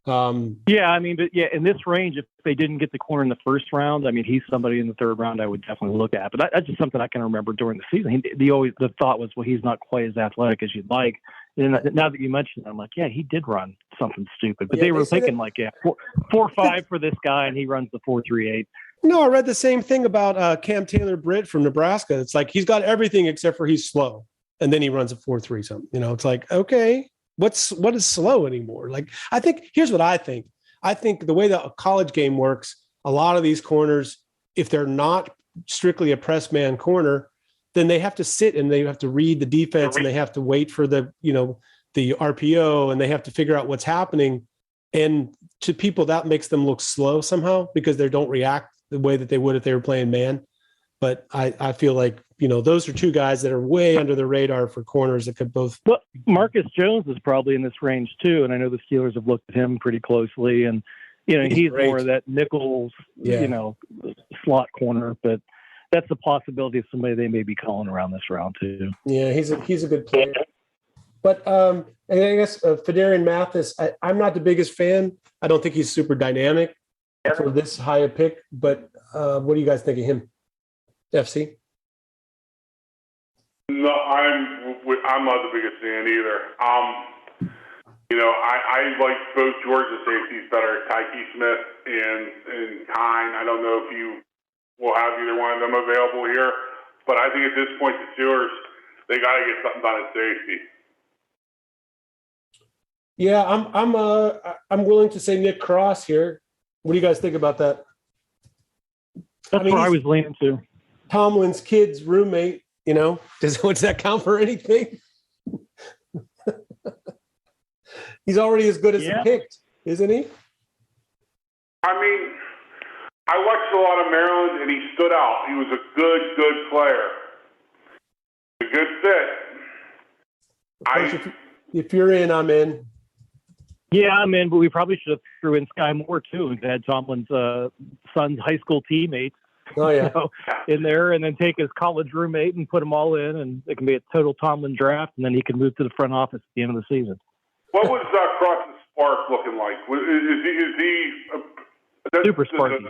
Yeah, I mean, but yeah, in this range, if they didn't get the corner in the first round, I mean, he's somebody in the third round I would definitely look at. But that's just something I can remember during the season. The thought was, well, he's not quite as athletic as you'd like. And now that you mentioned it, I'm like, yeah, he did run something stupid. But they were thinking like, 4.5 for this guy, and he runs the 4.38. No, I read the same thing about Cam Taylor-Britt from Nebraska. It's like he's got everything except for he's slow, and then he runs a 4.3 something. It's like, okay. What is slow anymore? Like, I think here's what I think. I think the way the college game works, a lot of these corners, if they're not strictly a press man corner, then they have to sit and they have to read the defense and they have to wait for the RPO and they have to figure out what's happening. And to people, that makes them look slow somehow because they don't react the way that they would if they were playing man. But I feel like, those are two guys that are way under the radar for corners that could both. Well, Marcus Jones is probably in this range too. And I know the Steelers have looked at him pretty closely. And, he's more of that nickels, slot corner. But that's a possibility of somebody they may be calling around this round too. Yeah, he's a good player. But and I guess Fedarian Mathis, I'm not the biggest fan. I don't think he's super dynamic for this high a pick. But what do you guys think of him? FC? No, I'm not the biggest fan either. I like both Georgia safeties better, Tyke Smith and Kine. I don't know if you will have either one of them available here, but I think at this point the Steelers, they got to get something done at safety. Yeah, I'm willing to say Nick Cross here. What do you guys think about that? That's where I was leaning to. Tomlin's kid's roommate, does that count for anything? He's already as good as a picked, isn't he? I mean, I watched a lot of Maryland, and he stood out. He was a good player. A good fit. If you're in, I'm in. Yeah, I'm in, but we probably should have threw in Sky Moore, too, and had Tomlin's son's high school teammates in there, and then take his college roommate and put them all in, and it can be a total Tomlin draft, and then he can move to the front office at the end of the season. What was Cross's spark looking like? Is he super sparky?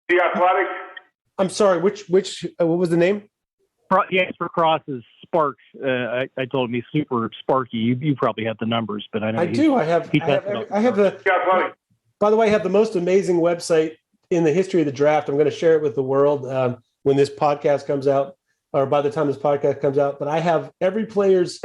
The athletic? I'm sorry, which what was the name? For Cross's sparks. I told him he's super sparky. You probably have the numbers, but I know I do. I have the athletic. By the way, I have the most amazing website in the history of the draft. I'm going to share it with the world when this podcast comes out, or by the time this podcast comes out. But I have every player's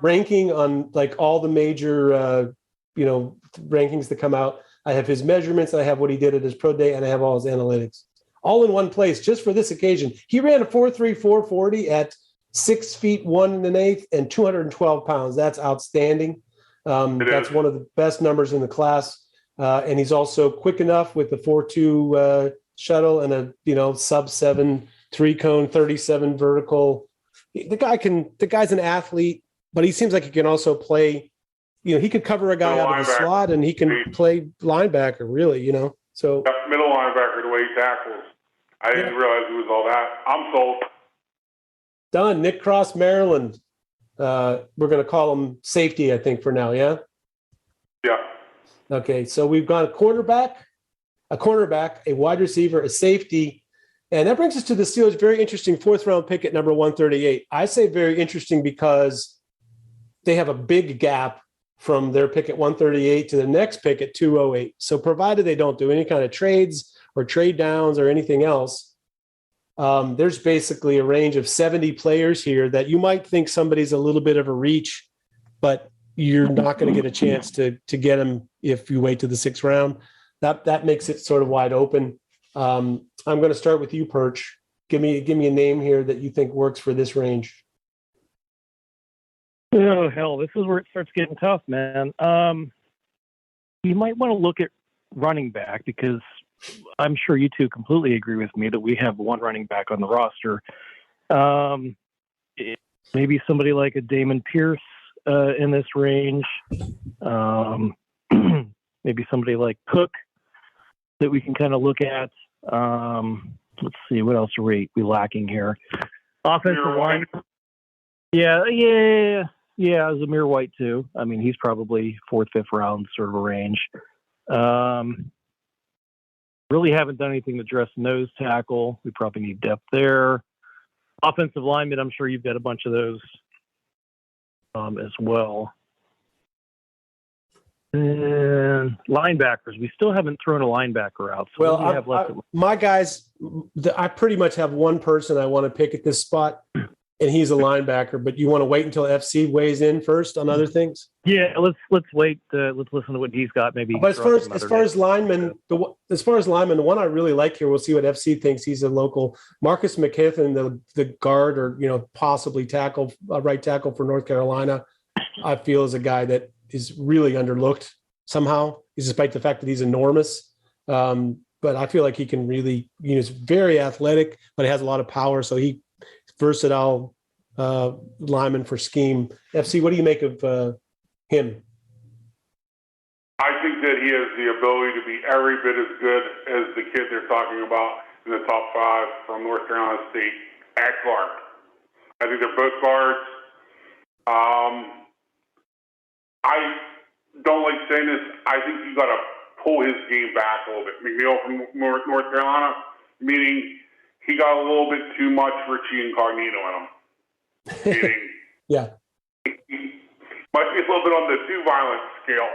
ranking on like all the major rankings that come out. I have his measurements. I have what he did at his pro day, and I have all his analytics, all in one place, just for this occasion. He ran a 4.3 440 at 6 feet 1 1/8 and 212 pounds. That's outstanding. That's one of the best numbers in the class. And he's also quick enough with the 4.2 shuttle and a sub 7 3-cone 37 vertical. The guy's an athlete, but he seems like he can also play. He could cover a guy out of the slot, and he can play linebacker. Really, So middle linebacker, the way he tackles. I didn't realize he was all that. I'm sold. Done. Nick Cross, Maryland. We're going to call him safety, I think, for now. Yeah. Yeah. Okay, so we've got a cornerback, a wide receiver, a safety, and that brings us to the Steelers' very interesting 4th-round pick at number 138. I say very interesting because they have a big gap from their pick at 138 to the next pick at 208. So provided they don't do any kind of trades or trade downs or anything else, there's basically a range of 70 players here that you might think somebody's a little bit of a reach, but you're not going to get a chance to get him if you wait to the 6th round. That makes it sort of wide open. I'm going to start with you, Perch. Give me a name here that you think works for this range. Oh, hell, this is where it starts getting tough, man. You might want to look at running back, because I'm sure you two completely agree with me that we have one running back on the roster. Maybe somebody like a Damon Pierce in this range. Maybe somebody like Cook that we can kind of look at. Let's see, what else are we lacking here? Offensive line. Yeah, Zamir White too. I mean, he's probably 4th, 5th round sort of a range. Really haven't done anything to address nose tackle. We probably need depth there. Offensive lineman, I'm sure you've got a bunch of those as well. And linebackers, we still haven't thrown a linebacker out. So well, my guys, I pretty much have one person I want to pick at this spot, and he's a linebacker. But you want to wait until FC weighs in first on other things? Yeah, let's wait. Let's listen to what he's got. Maybe. But as far as linemen, the one I really like here, we'll see what FC thinks. He's a local. Marcus McKithen, the guard or possibly right tackle for North Carolina, I feel is a guy that is really underlooked somehow, despite the fact that he's enormous. But I feel like he can really, he's very athletic, but he has a lot of power. So he's versatile lineman for scheme. FC, what do you make of him? I think that he has the ability to be every bit as good as the kid they're talking about in the top 5 from North Carolina State at guard. I think they're both guards. I don't like saying this. I think you got to pull his game back a little bit. McNeil from North Carolina, meaning he got a little bit too much Richie Incognito in him. Meaning, yeah, he might be a little bit on the too violent scale,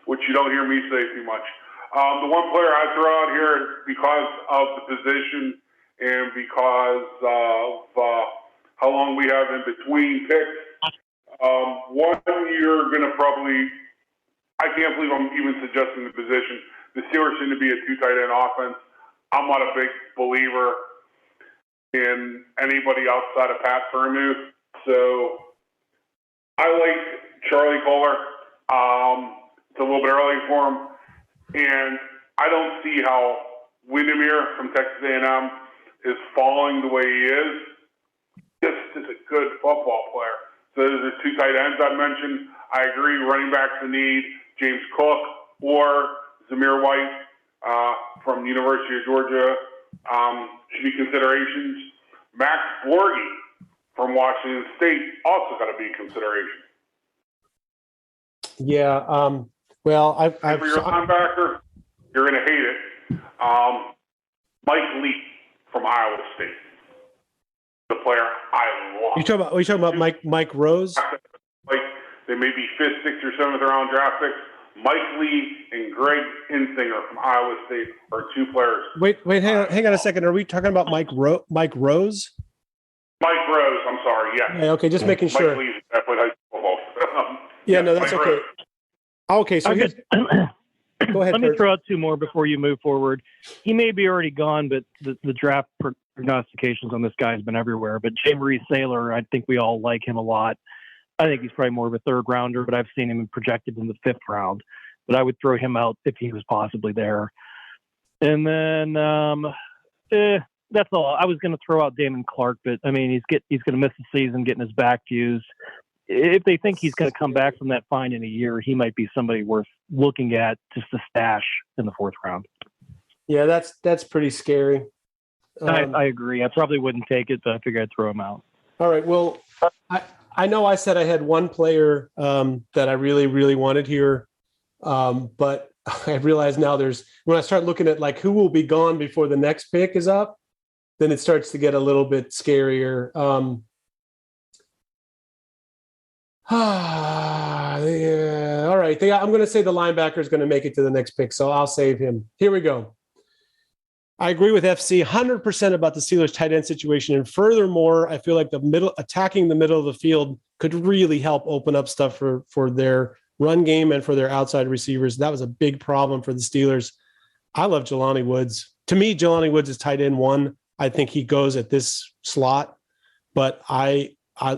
which you don't hear me say too much. The one player I throw out here, because of the position and because of how long we have in between picks, one you're going to probably, I can't believe I'm even suggesting the position. The Steelers seem to be a 2 tight end offense. I'm not a big believer in anybody outside of Pat Freiermuth. So I like Charlie Kohler. It's a little bit early for him. And I don't see how Windermere from Texas A&M is falling the way he is. Just is a good football player. So those are two tight ends I mentioned. I agree, running backs in need, James Cook or Zamir White from the University of Georgia should be considerations. Max Borghi from Washington State also got to be a consideration. Yeah. Well, I've for your linebacker, you're going to hate it. Mike Lee from Iowa State, the player I love. You talking about Mike Rose? Like they may be fifth, sixth, or seventh round draft picks. Mike Lee and Greg Insinger from Iowa State are two players. Wait, hang on a second. Are we talking about Mike Rose? Mike Rose, I'm sorry. Yes. Yeah, okay, just making sure. Mike Lee, I played high school football. Yeah, no, that's Mike okay. Rose. Okay, so here's, go ahead. Let me throw out two more before you move forward. He may be already gone, but the draft prognostications on this guy has been everywhere. But J. Marie Saylor, I think we all like him a lot. I think he's probably more of a third rounder, but I've seen him projected in the fifth round. But I would throw him out if he was possibly there. And then that's all. I was going to throw out Damon Clark, but I mean he's going to miss the season getting his back fused. If they think he's going to come back from that fine in a year, he might be somebody worth looking at just a stash in the fourth round. Yeah, that's pretty scary. I agree. I probably wouldn't take it, but I figured I'd throw him out. All right. Well, I know I said I had one player that I really, really wanted here, but I realize now when I start looking at like who will be gone before the next pick is up, then it starts to get a little bit scarier. Yeah. All right. I'm going to say the linebacker is going to make it to the next pick, so I'll save him. Here we go. I agree with FC 100% about the Steelers tight end situation. And furthermore, I feel like attacking the middle of the field could really help open up stuff for their run game and for their outside receivers. That was a big problem for the Steelers. I love Jelani Woods. To me, Jelani Woods is tight end one. I think he goes at this slot, but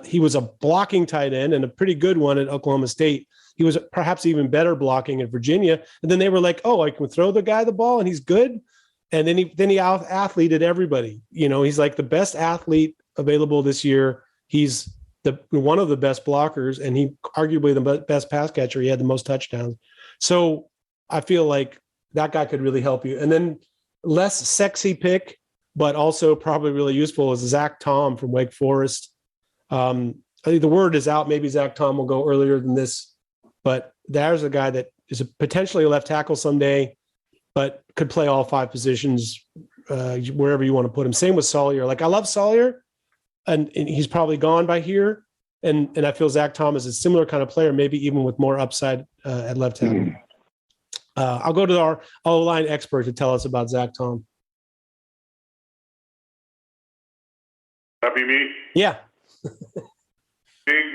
he was a blocking tight end and a pretty good one at Oklahoma State. He was perhaps even better blocking at Virginia. And then they were like, oh, I can throw the guy the ball and he's good. And then he out-athleted everybody. You know, he's like the best athlete available this year. He's one of the best blockers, and he arguably the best pass catcher. He had the most touchdowns. So I feel like that guy could really help you. And then less sexy pick, but also probably really useful is Zach Tom from Wake Forest. I think the word is out. Maybe Zach Tom will go earlier than this, but there's a guy that is potentially a left tackle someday, but could play all five positions wherever you want to put him. Same with Sawyer. Like I love Sawyer, and he's probably gone by here. And I feel Zach Tom is a similar kind of player, maybe even with more upside at left tackle. I'll go to our O-line expert to tell us about Zach Tom. That be me? Yeah. Big,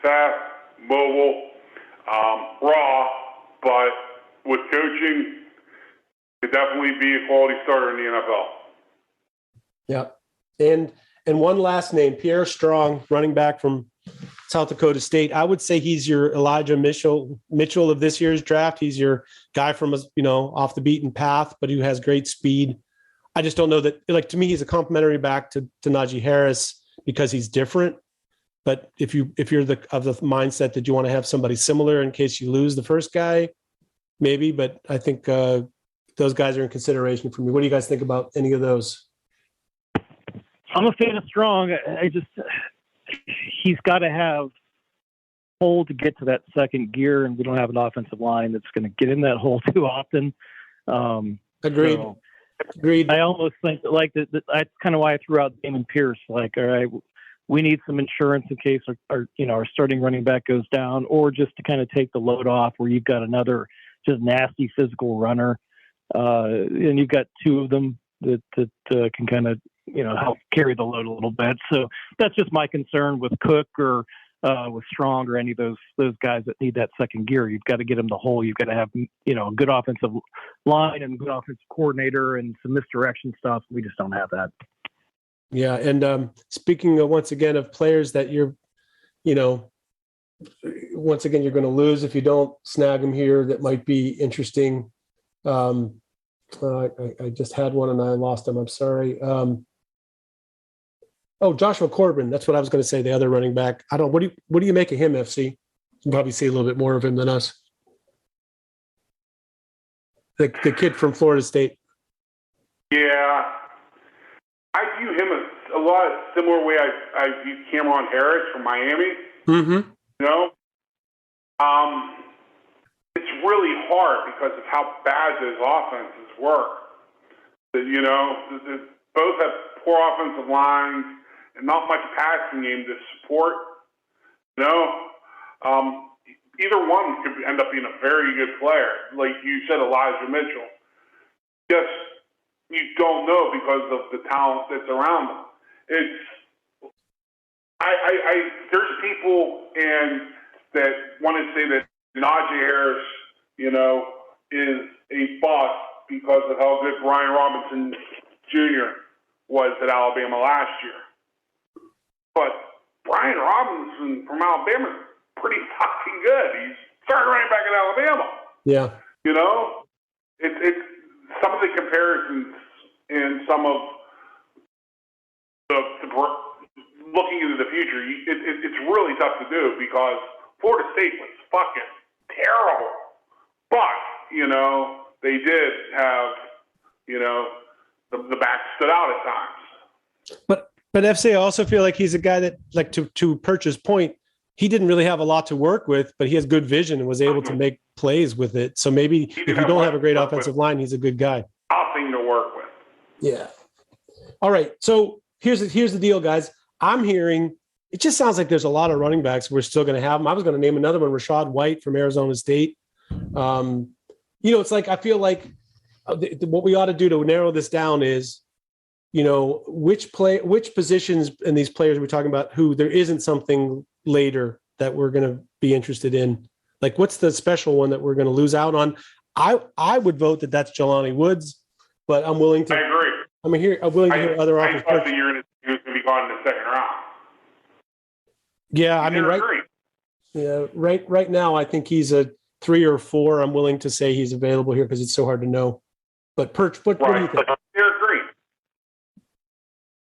fast, mobile, raw, but with coaching, could definitely be a quality starter in the NFL. Yeah. And one last name, Pierre Strong, running back from South Dakota State. I would say he's your Elijah Mitchell of this year's draft. He's your guy from, off the beaten path, but who has great speed. I just don't know that, to me, he's a complimentary back to Najee Harris because he's different. But if you're of the mindset that you want to have somebody similar in case you lose the first guy, maybe. But I think those guys are in consideration for me. What do you guys think about any of those? I'm a fan of Strong. He's got to have hole to get to that second gear, and we don't have an offensive line that's going to get in that hole too often. Agreed. Agreed. I almost think that's kind of why I threw out Damon Pierce. Like, all right, we need some insurance in case our starting running back goes down, or just to kind of take the load off where you've got another just nasty physical runner, and you've got two of them that can kind of help carry the load a little bit. So that's just my concern with Cook or with Strong or any of those guys that need that second gear. You've got to get them the hole. You've got to have, a good offensive line and good offensive coordinator and some misdirection stuff. We just don't have that. Yeah, and speaking once again of players that you're, once again you're going to lose if you don't snag them here. That might be interesting. I just had one and I lost him. I'm sorry. Joshua Corbin. That's what I was going to say. The other running back. I don't. What do you make of him, FC? You probably see a little bit more of him than us. The kid from Florida State. Yeah, I view him as a lot of similar way I view Cameron Harris from Miami. Mm-hmm. It's really hard because of how bad those offenses work. Both have poor offensive lines and not much passing game to support. Either one could end up being a very good player. Like you said, Elijah Mitchell. Just you don't know because of the talent that's around them. There's people that want to say that Najee Harris, is a bust because of how good Brian Robinson Jr. was at Alabama last year. But Brian Robinson from Alabama is pretty fucking good. He's starting running back at Alabama. Yeah. It's some of the comparisons and some of the looking into the future. It's really tough to do because Florida State was fucking terrible. But, they did have, the back stood out at times. But FC, I also feel like he's a guy that, like to Perch's point, he didn't really have a lot to work with, but he has good vision and was able to make plays with it. So maybe if you don't have a great offensive line, he's a good guy. Nothing to work with. Yeah. All right. So here's the deal, guys. I'm hearing it just sounds like there's a lot of running backs we're still going to have them. I was going to name another one, Rashad White from Arizona State. It's like I feel like what we ought to do to narrow this down is, which positions and these players we're talking about who there isn't something later that we're going to be interested in. Like, what's the special one that we're going to lose out on? I would vote that's Jelani Woods, but I'm willing to. I agree. I'm willing to hear other offers. I thought that you're going to be gone in the second round. Yeah, right now I think he's a 3 or 4. I'm willing to say he's available here because it's so hard to know. But Perch, what do you think? You're agree.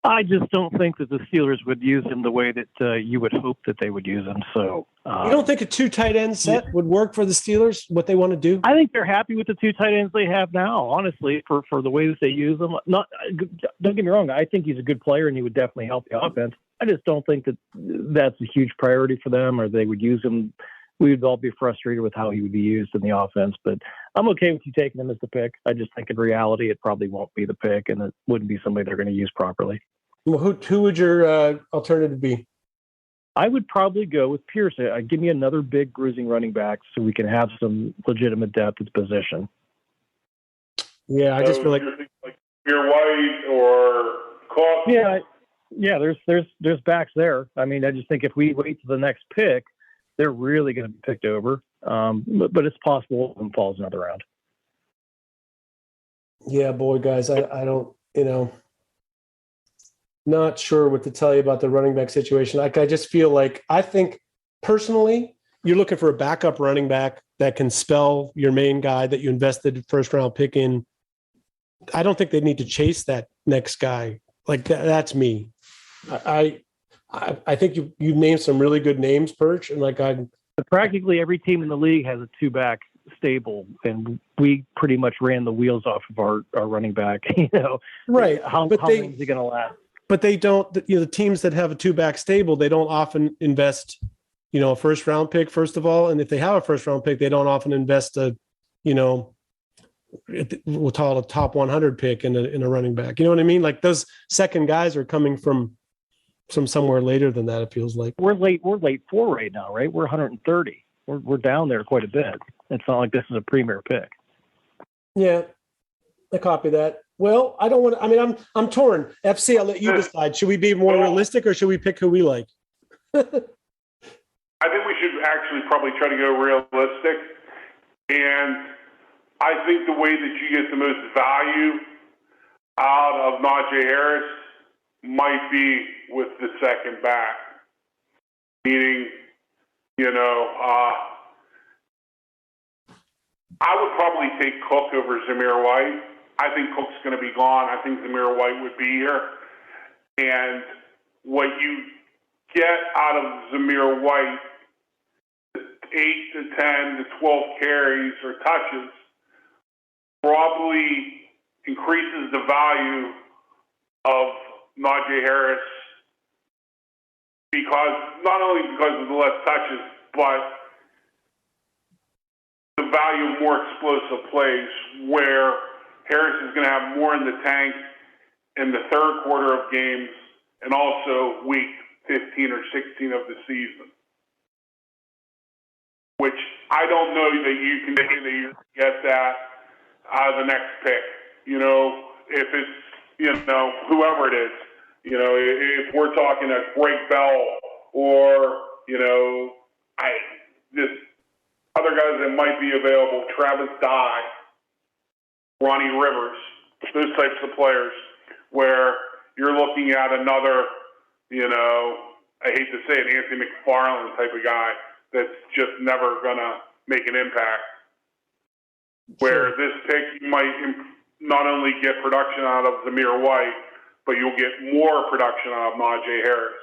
I just don't think that the Steelers would use him the way that you would hope that they would use him. So you don't think a 2 tight end set would work for the Steelers? What they want to do? I think they're happy with the 2 tight ends they have now. Honestly, for the way that they use them. Don't get me wrong. I think he's a good player and he would definitely help the offense. I just don't think that that's a huge priority for them, or they would use him. We would all be frustrated with how he would be used in the offense. But I'm okay with you taking him as the pick. I just think in reality it probably won't be the pick, and it wouldn't be somebody they're going to use properly. Well, who would your alternative be? I would probably go with Pierce. Give me another big bruising running back so we can have some legitimate depth at the position. Yeah, I just feel like Pierre White or Cost. Yeah. There's backs there. I mean, I just think if we wait to the next pick, they're really going to be picked over. But it's possible one falls another round. Yeah, boy, guys, I don't, not sure what to tell you about the running back situation. Like, I just feel like, I think personally, you're looking for a backup running back that can spell your main guy that you invested first round pick in. I don't think they need to chase that next guy. Like that's me. I think you named some really good names, Perch, and practically every team in the league has a 2-back stable, and we pretty much ran the wheels off of our running back. Right? How long is he going to last? But they don't. The teams that have a 2-back stable, they don't often invest, a first round pick first of all, and if they have a first round pick, they don't often invest we'll call it a top 100 pick in a running back. You know what I mean? Like those second guys are coming from somewhere later than that. It feels like we're late 4 right now, right? We're 130. We're down there quite a bit. It's not like this is a premier pick. Yeah, I copy that. Well, I don't want to. I mean, I'm torn. FC, I'll let you decide. Should we be more realistic or should we pick who we like? I think we should actually probably try to go realistic. And I think the way that you get the most value out of Najee Harris might be with the second back. Meaning, I would probably take Cook over Zamir White. I think Cook's going to be gone. I think Zamir White would be here. And what you get out of Zamir White, 8 to 10 to 12 carries or touches, probably increases the value of Najee Harris not only because of the less touches, but the value of more explosive plays where Harris is going to have more in the tank in the third quarter of games and also week 15 or 16 of the season, which I don't know that you can say that you get that out of the next pick. If it's, whoever it is, if we're talking a Greg Bell or, this other guys that might be available, Travis Dye, Ronnie Rivers, those types of players where you're looking at another, I hate to say it, Anthony McFarland type of guy that's just never going to make an impact. Where this pick, you might not only get production out of Zamir White, but you'll get more production out of Najee Harris.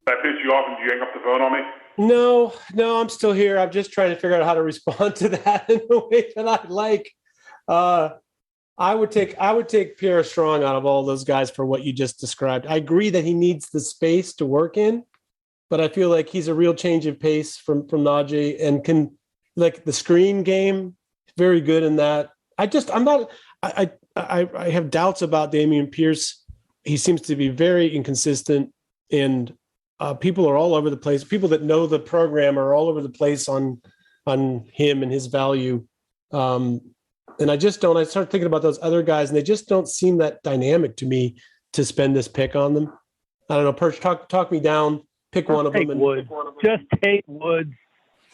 That pissed you off and did you hang up the phone on me? No, I'm still here. I'm just trying to figure out how to respond to that in a way that I like. I would take Pierre Strong out of all those guys for what you just described. I agree that he needs the space to work in, but I feel like he's a real change of pace from Najee and can, like, the screen game, very good in that. I have doubts about Damian Pierce. He seems to be very inconsistent, and people are all over the place. People that know the program are all over the place on him and his value. And I start thinking about those other guys, and they just don't seem that dynamic to me to spend this pick on them. I don't know. Perch, talk me down. Pick one of them. Just take Woods.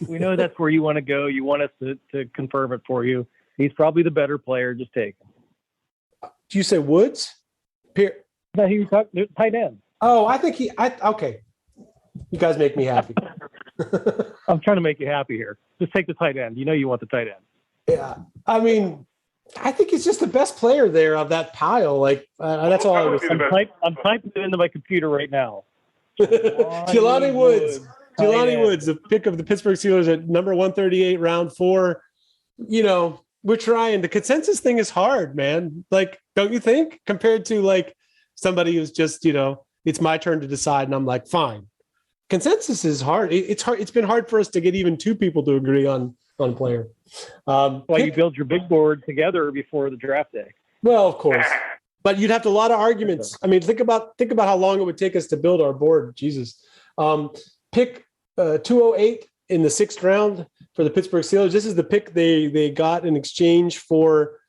We know that's where you want to go. You want us to confirm it for you. He's probably the better player. Just take him. Do you say Woods? No, he was tight end. Oh, I think okay. You guys make me happy. I'm trying to make you happy here. Just take the tight end. You want the tight end. Yeah. I mean, I think he's just the best player there of that pile. Like, that's all I was saying. I'm typing it into my computer right now. Jelani Woods. Jelani Woods, the pick of the Pittsburgh Steelers at number 138, round 4. We're trying. The consensus thing is hard, man. Like, don't you think? Compared to, like, somebody who's just, it's my turn to decide, and I'm like, fine. Consensus is hard. It's hard. It's been hard for us to get even two people to agree on a player. You build your big board together before the draft day. Well, of course. But you'd have a lot of arguments. I mean, think about how long it would take us to build our board. Jesus. Pick 208 in the 6th round for the Pittsburgh Steelers. This is the pick they got in exchange for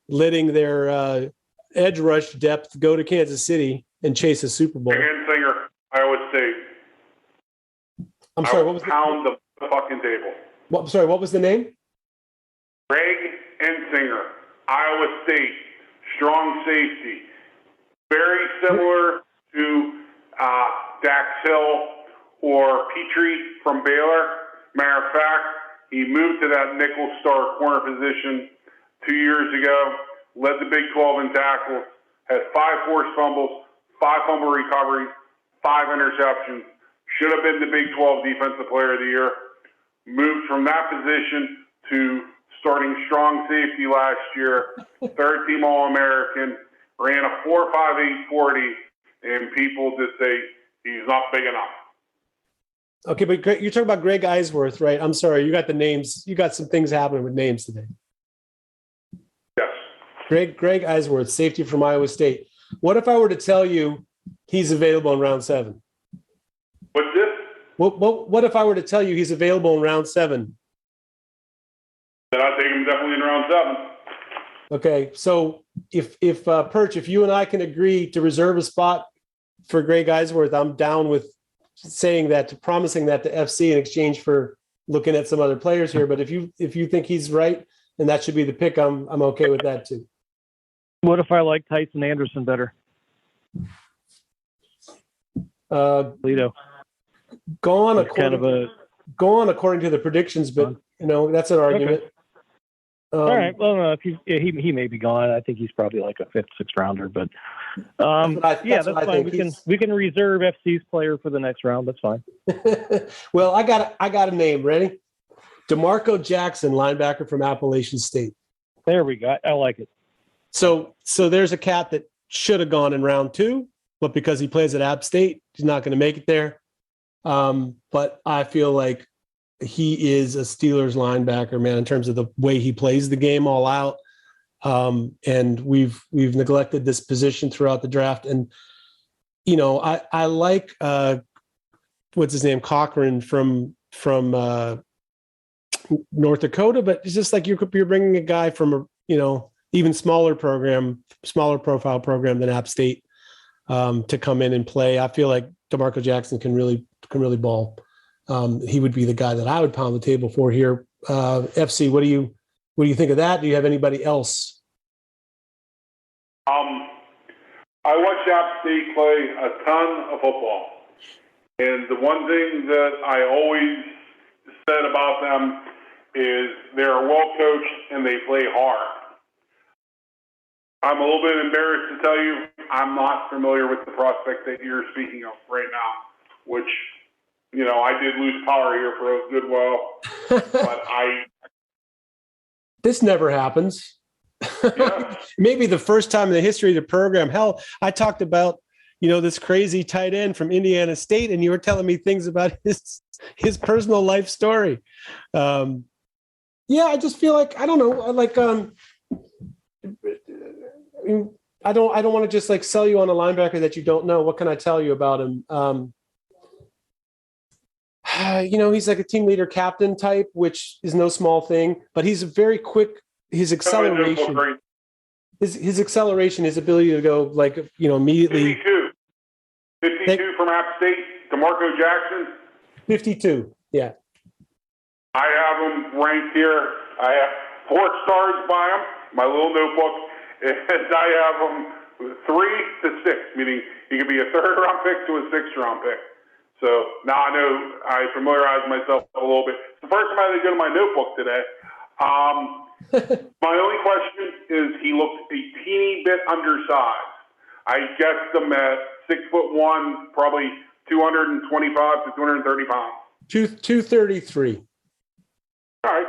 letting their edge rush depth go to Kansas City and chase a Super Bowl. Singer, Iowa State. I'm sorry, what was pound the fucking table. What was the name? Greg Ensinger, Iowa State, strong safety. Very similar to Dax Hill or Petrie from Baylor. Matter of fact, he moved to that nickel star corner position 2 years ago, led the Big 12 in tackles, had 5 forced fumbles, 5 fumble recoveries, 5 interceptions, should have been the Big 12 Defensive Player of the Year, moved from that position to starting strong safety last year, 3rd-team All-American, ran a 4.58 40, and people just say he's not big enough. Okay, but you're talking about Greg Eisworth, right? I'm sorry, you got the names. You got some things happening with names today. Yes. Greg Eisworth, safety from Iowa State. What if I were to tell you he's available in round 7? What's this? What if I were to tell you he's available in round 7? Then I'd take him definitely in round 7. Okay, so if Perch, if you and I can agree to reserve a spot for Greg Eisworth, I'm down with promising that to FC in exchange for looking at some other players here. But if you think he's right and that should be the pick, I'm okay with that too. What if I like Tyson Anderson better? Lito. Gone according to the predictions, but that's an argument. Okay. All right. Well, no, if he may be gone. I think he's probably like a 5th, 6th rounder. But that's fine. We can reserve FC's player for the next round. That's fine. Well, I got a name. Ready? DeMarco Jackson, linebacker from Appalachian State. There we go. I like it. So there's a cat that should have gone in round 2, but because he plays at App State, he's not going to make it there. But I feel like he is a Steelers linebacker, man, in terms of the way he plays the game all out. And we've neglected this position throughout the draft. And, I like, what's his name? Cochran from North Dakota, but it's just like you're bringing a guy from a, even smaller profile program than App State, to come in and play. I feel like DeMarco Jackson can really ball. He would be the guy that I would pound the table for here. FC, what do you think of that? Do you have anybody else? I watched App State play a ton of football, and the one thing that I always said about them is they're well coached and they play hard. I'm a little bit embarrassed to tell you I'm not familiar with the prospect that you're speaking of right now, which, I did lose power here for a good while, but This never happens. Yeah. Maybe the first time in the history of the program. Hell, I talked about, this crazy tight end from Indiana State, and you were telling me things about his personal life story. I just feel like, I don't know, I don't want to just like sell you on a linebacker that you don't know. What can I tell you about him? He's like a team leader captain type, which is no small thing, but he's very quick. His acceleration, his acceleration, his ability to go immediately. 52 from App State, DeMarco Jackson. 52. Yeah. I have him ranked here. I have 4 stars by him, my little notebook, and I have him 3 to 6, meaning he could be a 3rd round pick to a 6th round pick. So now I know I familiarized myself a little bit. It's the first time I had to go to my notebook today. My only question is he looked a teeny bit undersized. I guessed him at 6'1", probably 225 to 230 pounds. 233. All right.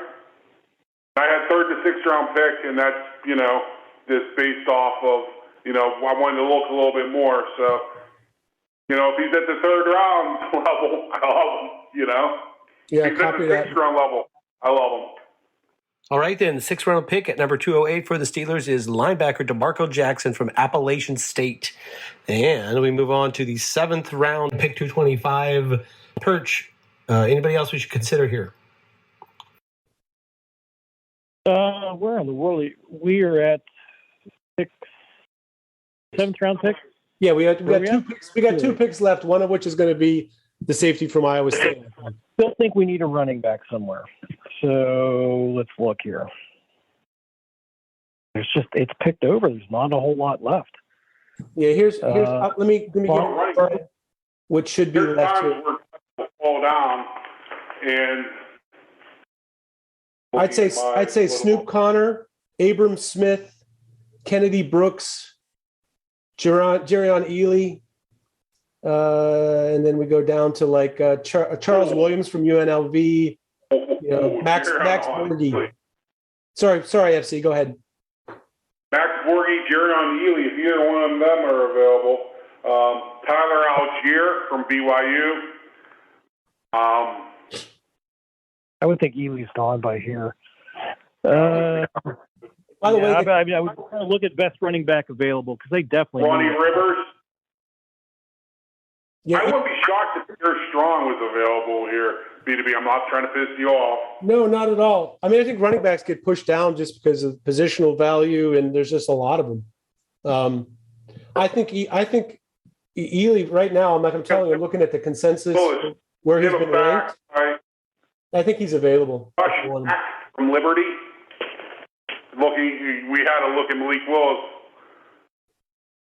I had 3rd to 6th round pick, and that's, just based off of, I wanted to look a little bit more. So, if he's at the 3rd round level, I love him, Yeah, if he's at the 6th round level, I love him. All right, then, the 6th round pick at number 208 for the Steelers is linebacker DeMarco Jackson from Appalachian State. And we move on to the 7th round pick, 225, Perch. Anybody else we should consider here? Where in the world? We are at 7th round pick? Yeah, we got 2 picks. We got 2 picks left, one of which is going to be the safety from Iowa State. Still think we need a running back somewhere. So let's look here. It's picked over. There's not a whole lot left. Yeah, here's let me get what should be left here. Fall down, and I'd say Snoop Connor, Abram Smith, Kennedy Brooks, Jerrion Ely, and then we go down to Charles Williams from UNLV, Max Borghi. Sorry, FC, go ahead. Max Borghi, Jerrion Ely, if either one of them are available. Tyler Algier from BYU. I would think Ely's gone by here. By the way, I would look at best running back available because they definitely. Ronnie Rivers. Yeah, I wouldn't be shocked if Pierre Strong was available here. B2B, I'm not trying to piss you off. No, not at all. I mean, I think running backs get pushed down just because of positional value, and there's just a lot of them. I think Ely, right now, I'm telling you, I'm looking at the consensus where he's been ranked. I think he's available. From Liberty. We had a look at Malik Willis.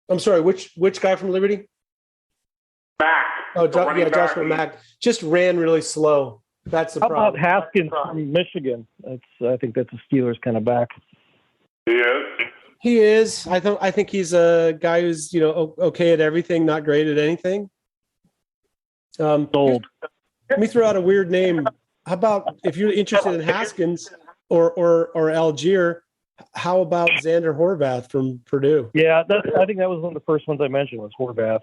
I'm sorry, which guy from Liberty? Mack. Oh, Joshua Mack just ran really slow. That's the problem. How about Haskins from Michigan? I think that's a Steelers kind of back. He is. He is. I think he's a guy who's okay at everything, not great at anything. Sold. Let me throw out a weird name. How about if you're interested in Haskins or Algier? How about Xander Horvath from Purdue? Yeah, I think that was one of the first ones I mentioned was Horvath.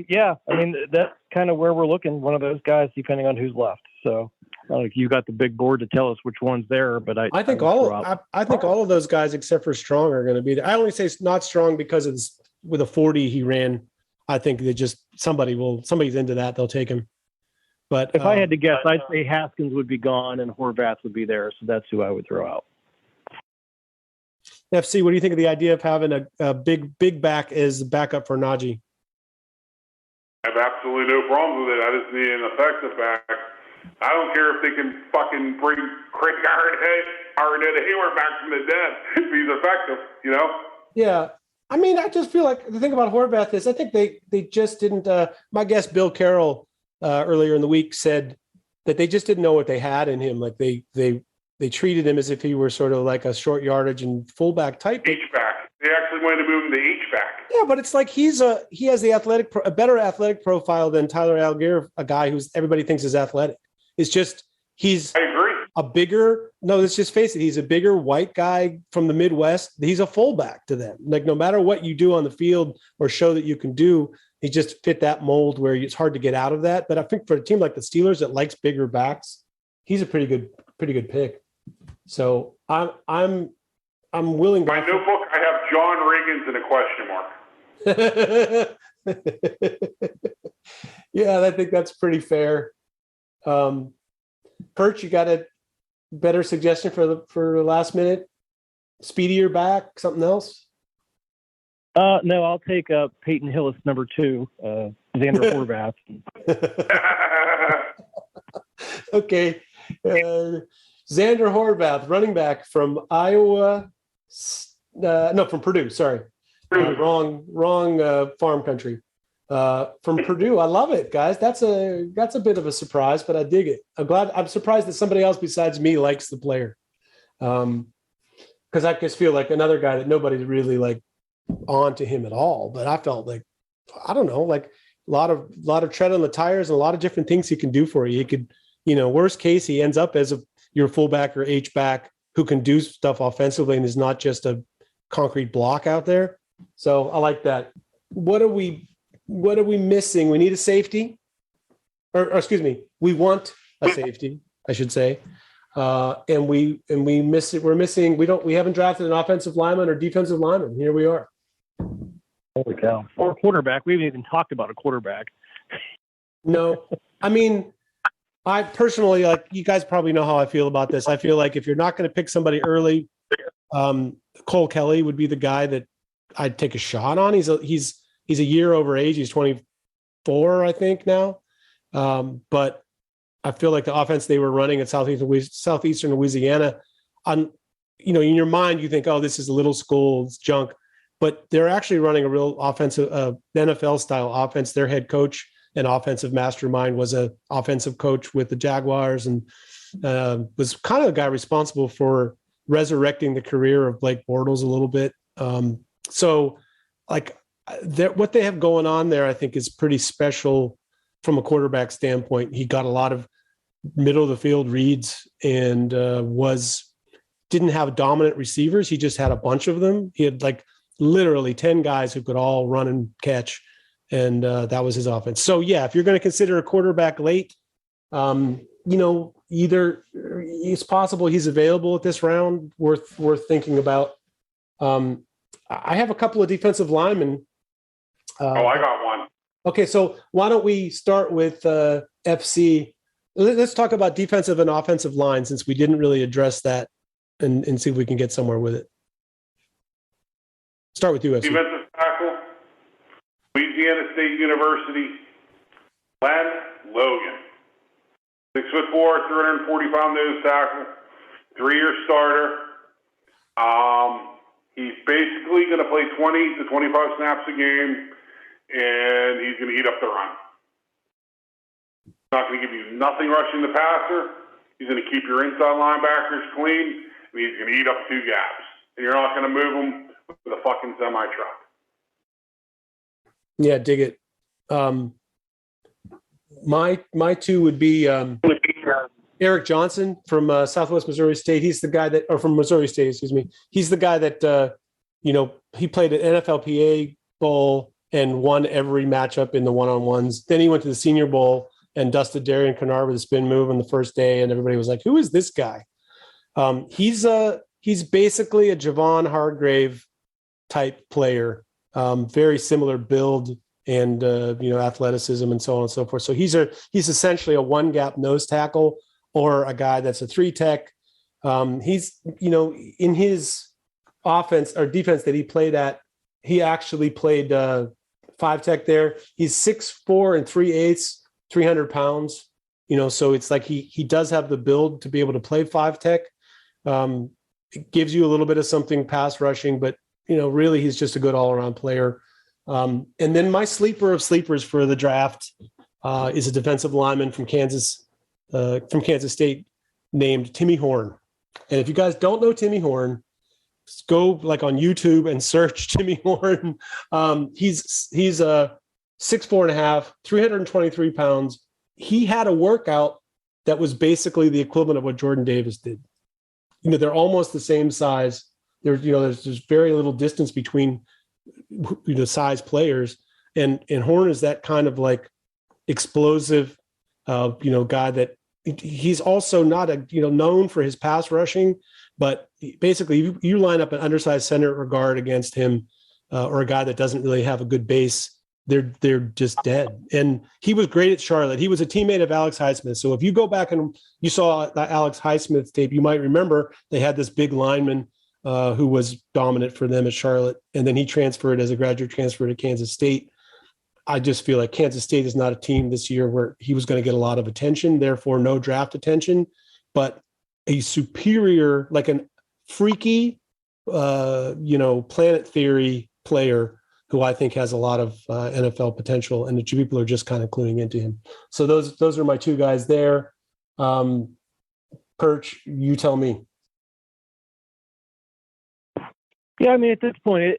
Yeah, I mean that's kind of where we're looking. One of those guys, depending on who's left. So I don't know if you got the big board to tell us which one's there, but I think all of those guys except for Strong are going to be there. I only say not Strong because it's with a 40 he ran. I think that just somebody's into that. They'll take him. But if I had to guess, I'd say Haskins would be gone and Horvath would be there. So that's who I would throw out. FC, what do you think of the idea of having a big back as backup for Najee? I have absolutely no problem with it. I just need an effective back. I don't care if they can fucking bring Craig Arnett Hayward back from the dead if he's effective, Yeah. I mean, I just feel like the thing about Horvath is I think they just didn't my guest Bill Carroll earlier in the week said that they just didn't know what they had in him. Like they treated him as if he were sort of like a short yardage and fullback type. H-back. They actually wanted to move him to H-back. Yeah, but it's like he has a better athletic profile than Tyler Algier, a guy who's everybody thinks is athletic. It's just I agree. Let's just face it, he's a bigger white guy from the Midwest. He's a fullback to them. Like no matter what you do on the field or show that you can do, he just fit that mold where it's hard to get out of that. But I think for a team like the Steelers that likes bigger backs, he's a pretty good pick. So I'm willing. My notebook, I have John Riggins and a question mark. Yeah, I think that's pretty fair. Perch, you got a better suggestion for the last minute? Speedier back, something else? No, I'll take Peyton Hillis number 2, Xander Horvath. Okay. Xander Horvath, running back from Iowa. From Purdue. Sorry, wrong farm country. From Purdue, I love it, guys. That's a bit of a surprise, but I dig it. I'm surprised that somebody else besides me likes the player, because I just feel like another guy that nobody's really like on to him at all. But I felt like I don't know, like a lot of tread on the tires and a lot of different things he can do for you. He could, worst case, he ends up as your fullback or H back who can do stuff offensively and is not just a concrete block out there. So I like that. What are we missing? We need a safety, or excuse me, we want a safety, I should say. And we miss it. We're missing. We haven't drafted an offensive lineman or defensive lineman. Here we are. Holy cow! Or quarterback. We haven't even talked about a quarterback. No, I mean, I personally, like, you guys probably know how I feel about this. I feel like if you're not going to pick somebody early, Cole Kelly would be the guy that I'd take a shot on. He's a year over age. He's 24, I think now. But I feel like the offense they were running at Southeastern Louisiana, in your mind, you think, oh, this is a little school, it's junk. But they're actually running a real offensive, NFL style offense. Their head coach, an offensive mastermind, was an offensive coach with the Jaguars and was kind of the guy responsible for resurrecting the career of Blake Bortles a little bit. So like what they have going on there, I think, is pretty special from a quarterback standpoint. He got a lot of middle of the field reads and didn't have dominant receivers. He just had a bunch of them. He had like literally 10 guys who could all run and catch. And that was his offense. So yeah, if you're going to consider a quarterback late, either it's possible he's available at this round, worth thinking about. I have a couple of defensive linemen. I got one. Okay, so why don't we start with FC? Let's talk about defensive and offensive line, since we didn't really address that, and see if we can get somewhere with it. Start with you, FC. Defensive tackle. Louisiana State University, Len Logan. 6'4", 340-pound nose tackle, 3-year starter. He's basically going to play 20 to 25 snaps a game, and he's going to eat up the run. He's not going to give you nothing rushing the passer. He's going to keep your inside linebackers clean, and he's going to eat up 2 gaps. And you're not going to move him with a fucking semi-truck. Yeah, dig it. My 2 would be Eric Johnson from Southwest Missouri State. He's the guy that, or from Missouri State, excuse me. He's the guy that, he played at NFLPA Bowl and won every matchup in the one-on-ones. Then he went to the Senior Bowl and dusted Darian Kennard with a spin move on the first day, and everybody was like, "Who is this guy?" He's basically a Javon Hargrave type player, very similar build and athleticism and so on and so forth. So he's essentially a one-gap nose tackle or a guy that's a 3-tech. He's in his offense or defense that he played at, he actually played 5-tech there. He's 6'4" and 3/8, 300 pounds. So it's like he does have the build to be able to play 5-tech. It gives you a little bit of something pass rushing, but really he's just a good all-around player. And then my sleeper of sleepers for the draft is a defensive lineman from Kansas State named Timmy Horn. And if you guys don't know Timmy Horn, just go on YouTube and search Timmy Horn. He's 6'4.5", 323 pounds. He had a workout that was basically the equivalent of what Jordan Davis did. They're almost the same size. There's very little distance between size players, and Horn is that kind of explosive, guy that he's also not known for his pass rushing, but basically you line up an undersized center or guard against him, or a guy that doesn't really have a good base, they're just dead. And he was great at Charlotte. He was a teammate of Alex Highsmith. So if you go back and you saw that Alex Highsmith tape, you might remember they had this big lineman who was dominant for them at Charlotte. And then he transferred as a graduate transfer to Kansas State. I just feel like Kansas State is not a team this year where he was going to get a lot of attention, therefore no draft attention, but a superior, an freaky, Planet Theory player who I think has a lot of NFL potential, and the people are just kind of cluing into him. So those are my 2 guys there. Perch, you tell me. Yeah, I mean, at this point,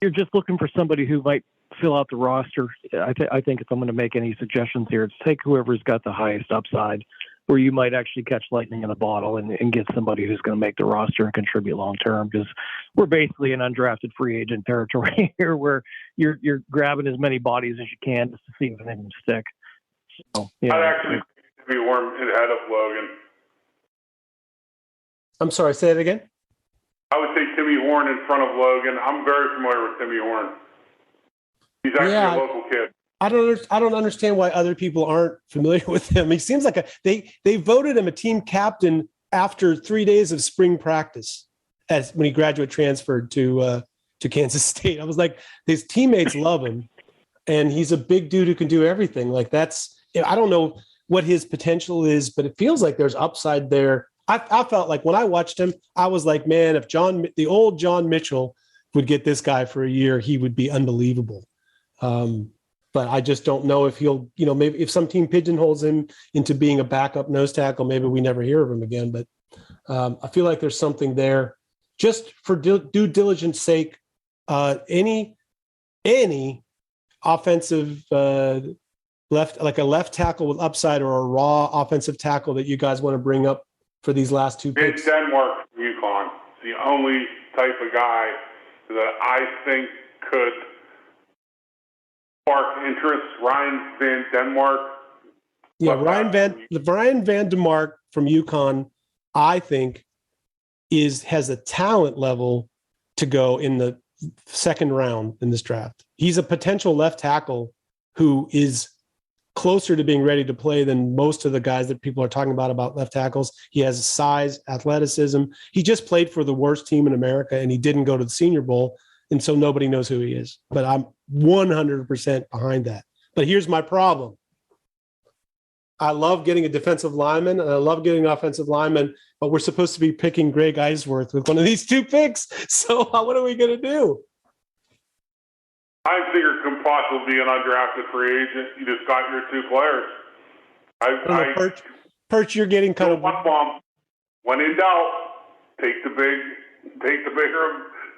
you're just looking for somebody who might fill out the roster. I think if I'm going to make any suggestions here, it's take whoever's got the highest upside, where you might actually catch lightning in a bottle and get somebody who's going to make the roster and contribute long term. Because we're basically in undrafted free agent territory here, where you're grabbing as many bodies as you can just to see if anything stick. So, yeah. I'd actually be warm ahead of Logan. I'm sorry, say it again. I would take Timmy Horn in front of Logan. I'm very familiar with Timmy Horn. He's actually a local kid. I don't understand why other people aren't familiar with him. He seems like they voted him a team captain after 3 days of spring practice, when he graduate transferred to Kansas State. I was like, his teammates love him, and he's a big dude who can do everything. I don't know what his potential is, but it feels like there's upside there. I felt like when I watched him, I was like, man, if the old John Mitchell would get this guy for a year, he would be unbelievable. But I just don't know if he'll, maybe if some team pigeonholes him into being a backup nose tackle, maybe we never hear of him again. But I feel like there's something there. Just for due diligence sake, any offensive left, a left tackle with upside or a raw offensive tackle that you guys want to bring up for these last 2 picks? It's Denmark from UConn. It's the only type of guy that I think could spark interest. Ryan Van Denmark. Yeah, Ryan Van DeMark from UConn, I think, has a talent level to go in the second round in this draft. He's a potential left tackle who is closer to being ready to play than most of the guys that people are talking about left tackles. He has size, athleticism. He just played for the worst team in America, and he didn't go to the Senior Bowl. and so nobody knows who he is. But I'm 100% behind that. But here's my problem. I love getting a defensive lineman, and I love getting an offensive lineman, but we're supposed to be picking Greg Eisworth with one of these 2 picks. So what are we going to do? I think it can possibly be an undrafted free agent. You just got your 2 players. Perch, you're getting kind of one bomb. When in doubt, take the bigger.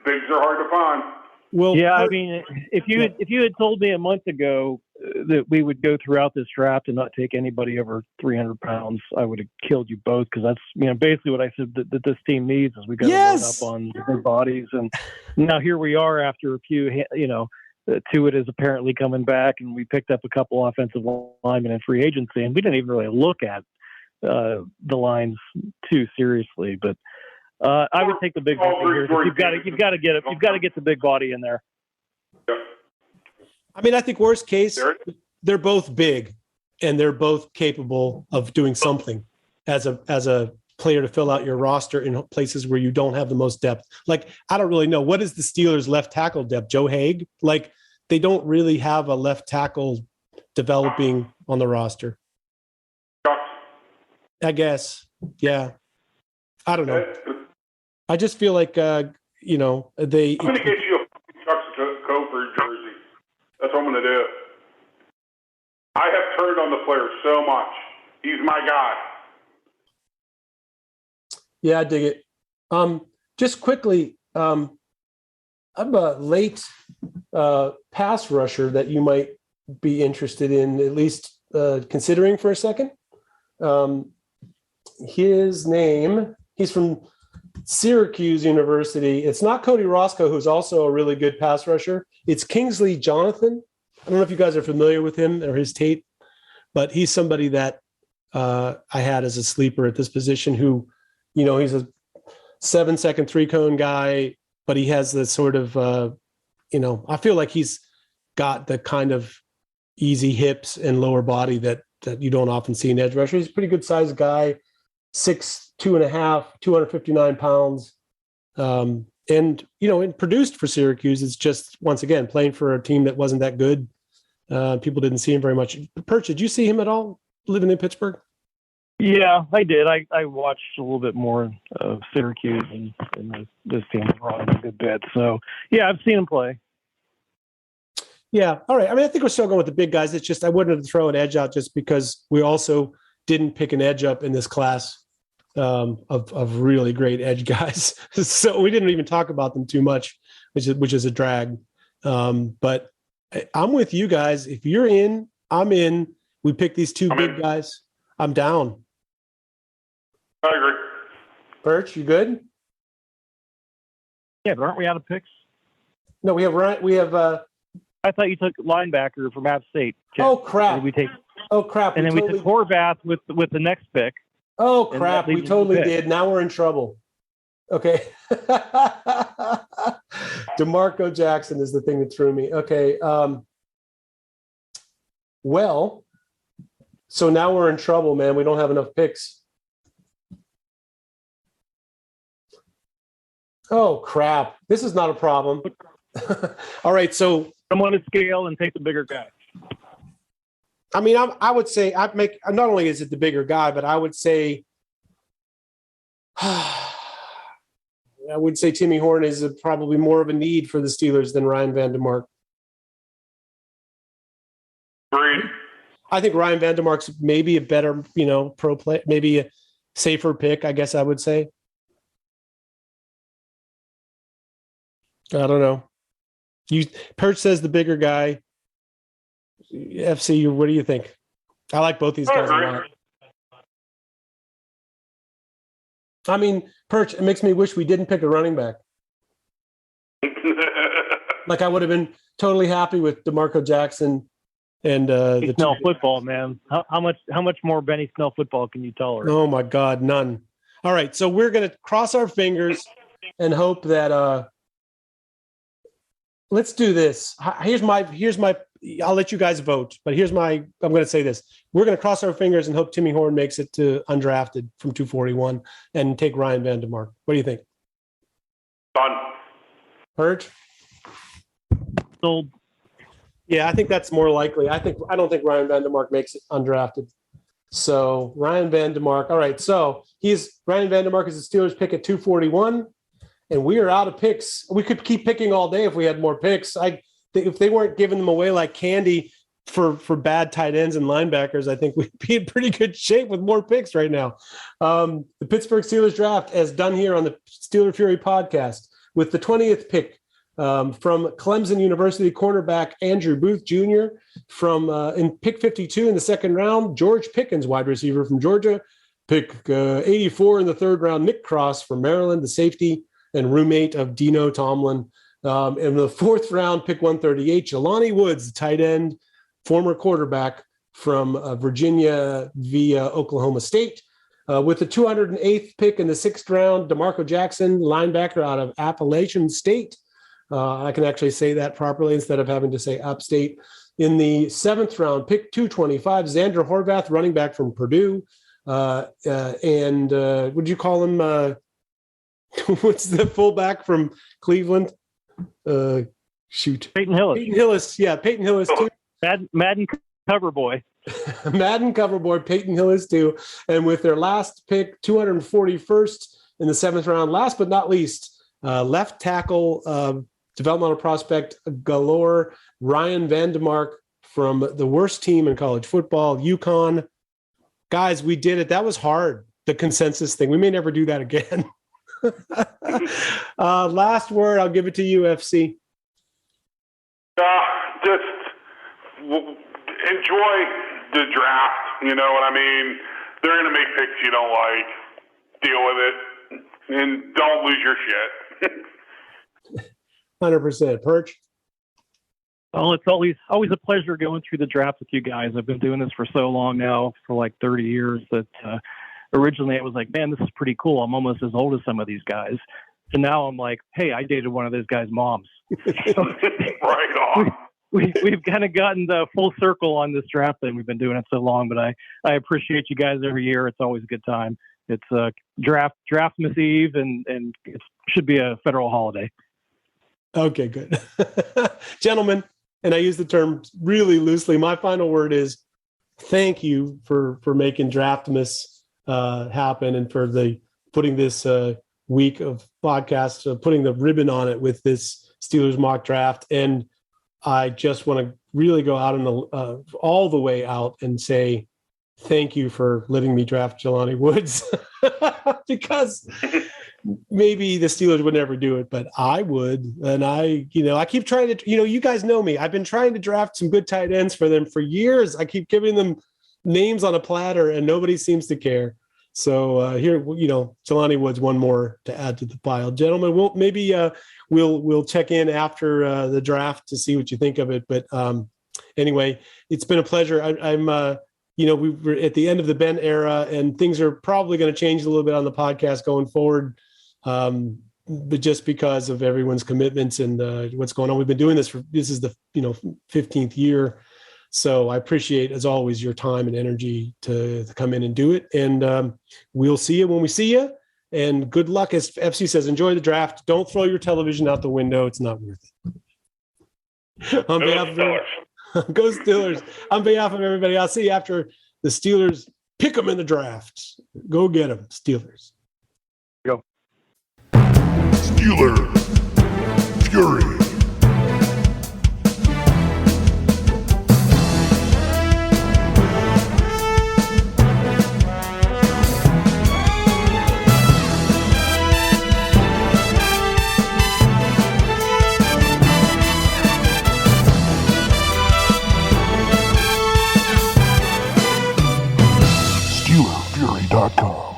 Bigs are hard to find. Well, yeah, I mean, if you had told me a month ago that we would go throughout this draft and not take anybody over 300 pounds, I would have killed you both, because that's basically what I said that this team needs is we got to load up on their bodies. And now here we are after a few, Tuitt is apparently coming back, and we picked up a couple offensive linemen in free agency, and we didn't even really look at the lines too seriously. But I would take the big body here. You've got to get the big body in there. I mean, I think worst case, they're both big, and they're both capable of doing something as a player to fill out your roster in places where you don't have the most depth. Like, I don't really know. What is the Steelers' left tackle depth? Joe Haig? Like, they don't really have a left tackle developing on the roster. I guess. Yeah. I don't know. I just feel like, they. I'm going to get you a Chuck's Cofer jersey. That's what I'm going to do. I have turned on the player so much. He's my guy. Yeah, I dig it. Just quickly, I'm a late pass rusher that you might be interested in, at least considering for a second. His name, he's from Syracuse University. It's not Cody Roscoe, who's also a really good pass rusher. It's Kingsley Jonathan. I don't know if you guys are familiar with him or his tape, but he's somebody that I had as a sleeper at this position who, he's a 7-second 3-cone guy, but he has the sort of, I feel like he's got the kind of easy hips and lower body that you don't often see in edge rusher. He's a pretty good sized guy, 6'2.5", 259 pounds. And produced for Syracuse. It's just, once again, playing for a team that wasn't that good. People didn't see him very much. Perch, did you see him at all living in Pittsburgh? Yeah, I did. I watched a little bit more of Syracuse and this team brought a good bit. So, yeah, I've seen him play. Yeah. All right. I mean, I think we're still going with the big guys. It's just I wouldn't throw an edge out just because we also didn't pick an edge up in this class of really great edge guys. So we didn't even talk about them too much, which is a drag. But I'm with you guys. If you're in, I'm in. We pick these 2 big guys. I'm down. I agree. Perch, you good? Yeah, but aren't we out of picks? No, we have. I thought you took linebacker from App State. Oh crap! And then we took Horvath with the next pick. Oh crap! We totally did. Now we're in trouble. Okay. DeMarco Jackson is the thing that threw me. Okay. Well, so now we're in trouble, man. We don't have enough picks. Oh crap! This is not a problem. All right, so I'm on a scale and take the bigger guy. I mean, I would say I'd make. Not only is it the bigger guy, but I would say, Timmy Horn is probably more of a need for the Steelers than Ryan Van DeMark. Agreed. I think Ryan Van DeMark's maybe a better, pro play, maybe a safer pick, I guess I would say. I don't know. Perch says the bigger guy. FC, what do you think? I like both these guys a lot. I mean, Perch, it makes me wish we didn't pick a running back. Like I would have been totally happy with DeMarco Jackson and the Snell football, man. How much more Benny Snell football can you tolerate? Oh my God, none. All right, so we're gonna cross our fingers and hope that let's do this. Here's my I'll let you guys vote, but I'm going to say this. We're going to cross our fingers and hope Timmy Horn makes it to undrafted from 241 and take Ryan Van DeMark. What do you think? Done. Perch? sold. Yeah, I think that's more likely. I don't think Ryan Vandermark makes it undrafted. So Ryan Vandermark. All right. So Ryan Vandermark is the Steelers pick at 241, and we are out of picks. We could keep picking all day if we had more picks. If they weren't giving them away like candy for bad tight ends and linebackers, I think we'd be in pretty good shape with more picks right now. The Pittsburgh Steelers draft, as done here on the Steeler Fury podcast, with the 20th pick. From Clemson University cornerback Andrew Booth Jr. From in pick 52 in the second round, George Pickens, wide receiver from Georgia. Pick 84 in the third round, Nick Cross from Maryland, the safety and roommate of Dino Tomlin. In the fourth round, pick 138, Jelani Woods, the tight end, former quarterback from Virginia via Oklahoma State. With the 208th pick in the sixth round, DeMarco Jackson, linebacker out of Appalachian State. I can actually say that properly instead of having to say upstate. In the seventh round, pick 225, Xander Horvath, running back from Purdue. And would you call him, what's the fullback from Cleveland? Peyton Hillis. Peyton Hillis. Yeah, Peyton Hillis too. Madden cover boy. Madden cover boy, Peyton Hillis too. And with their last pick, 241st in the seventh round, last but not least, left tackle, developmental prospect galore, Ryan Vandermark from the worst team in college football, UConn. Guys, we did it. That was hard, the consensus thing. We may never do that again. Last word, I'll give it to you, FC. Just enjoy the draft. You know what I mean? They're going to make picks you don't like. Deal with it. And don't lose your shit. 100%. Perch? Well, it's always a pleasure going through the draft with you guys. I've been doing this for so long now, for like 30 years, that originally I was like, man, this is pretty cool. I'm almost as old as some of these guys. And now I'm like, hey, I dated one of those guys' moms. So, right on. We've kind of gotten the full circle on this draft thing. We've been doing it so long, but I appreciate you guys every year. It's always a good time. It's Draftmas Eve, and it should be a federal holiday. Okay, good. Gentlemen, and I use the term really loosely, my final word is thank you for making Draftmas happen and for putting this week of podcasts, putting the ribbon on it with this Steelers mock draft. And I just want to really go out all the way out and say thank you for letting me draft Jelani Woods because maybe the Steelers would never do it, but I would. And I keep trying to, you guys know me. I've been trying to draft some good tight ends for them for years. I keep giving them names on a platter and nobody seems to care. So here, Jelani Woods, one more to add to the pile. Gentlemen, we'll check in after the draft to see what you think of it. But anyway, it's been a pleasure. I'm we were at the end of the Ben era, and things are probably going to change a little bit on the podcast going forward. But just because of everyone's commitments and what's going on, we've been doing this is the 15th year. So I appreciate, as always, your time and energy to come in and do it. And we'll see you when we see you. And good luck. As FC says, enjoy the draft. Don't throw your television out the window. It's not worth it. Go Steelers. On behalf of everybody, I'll see you after the Steelers pick them in the draft. Go get them, Steelers. Go. Steeler Fury. SteelerFury.com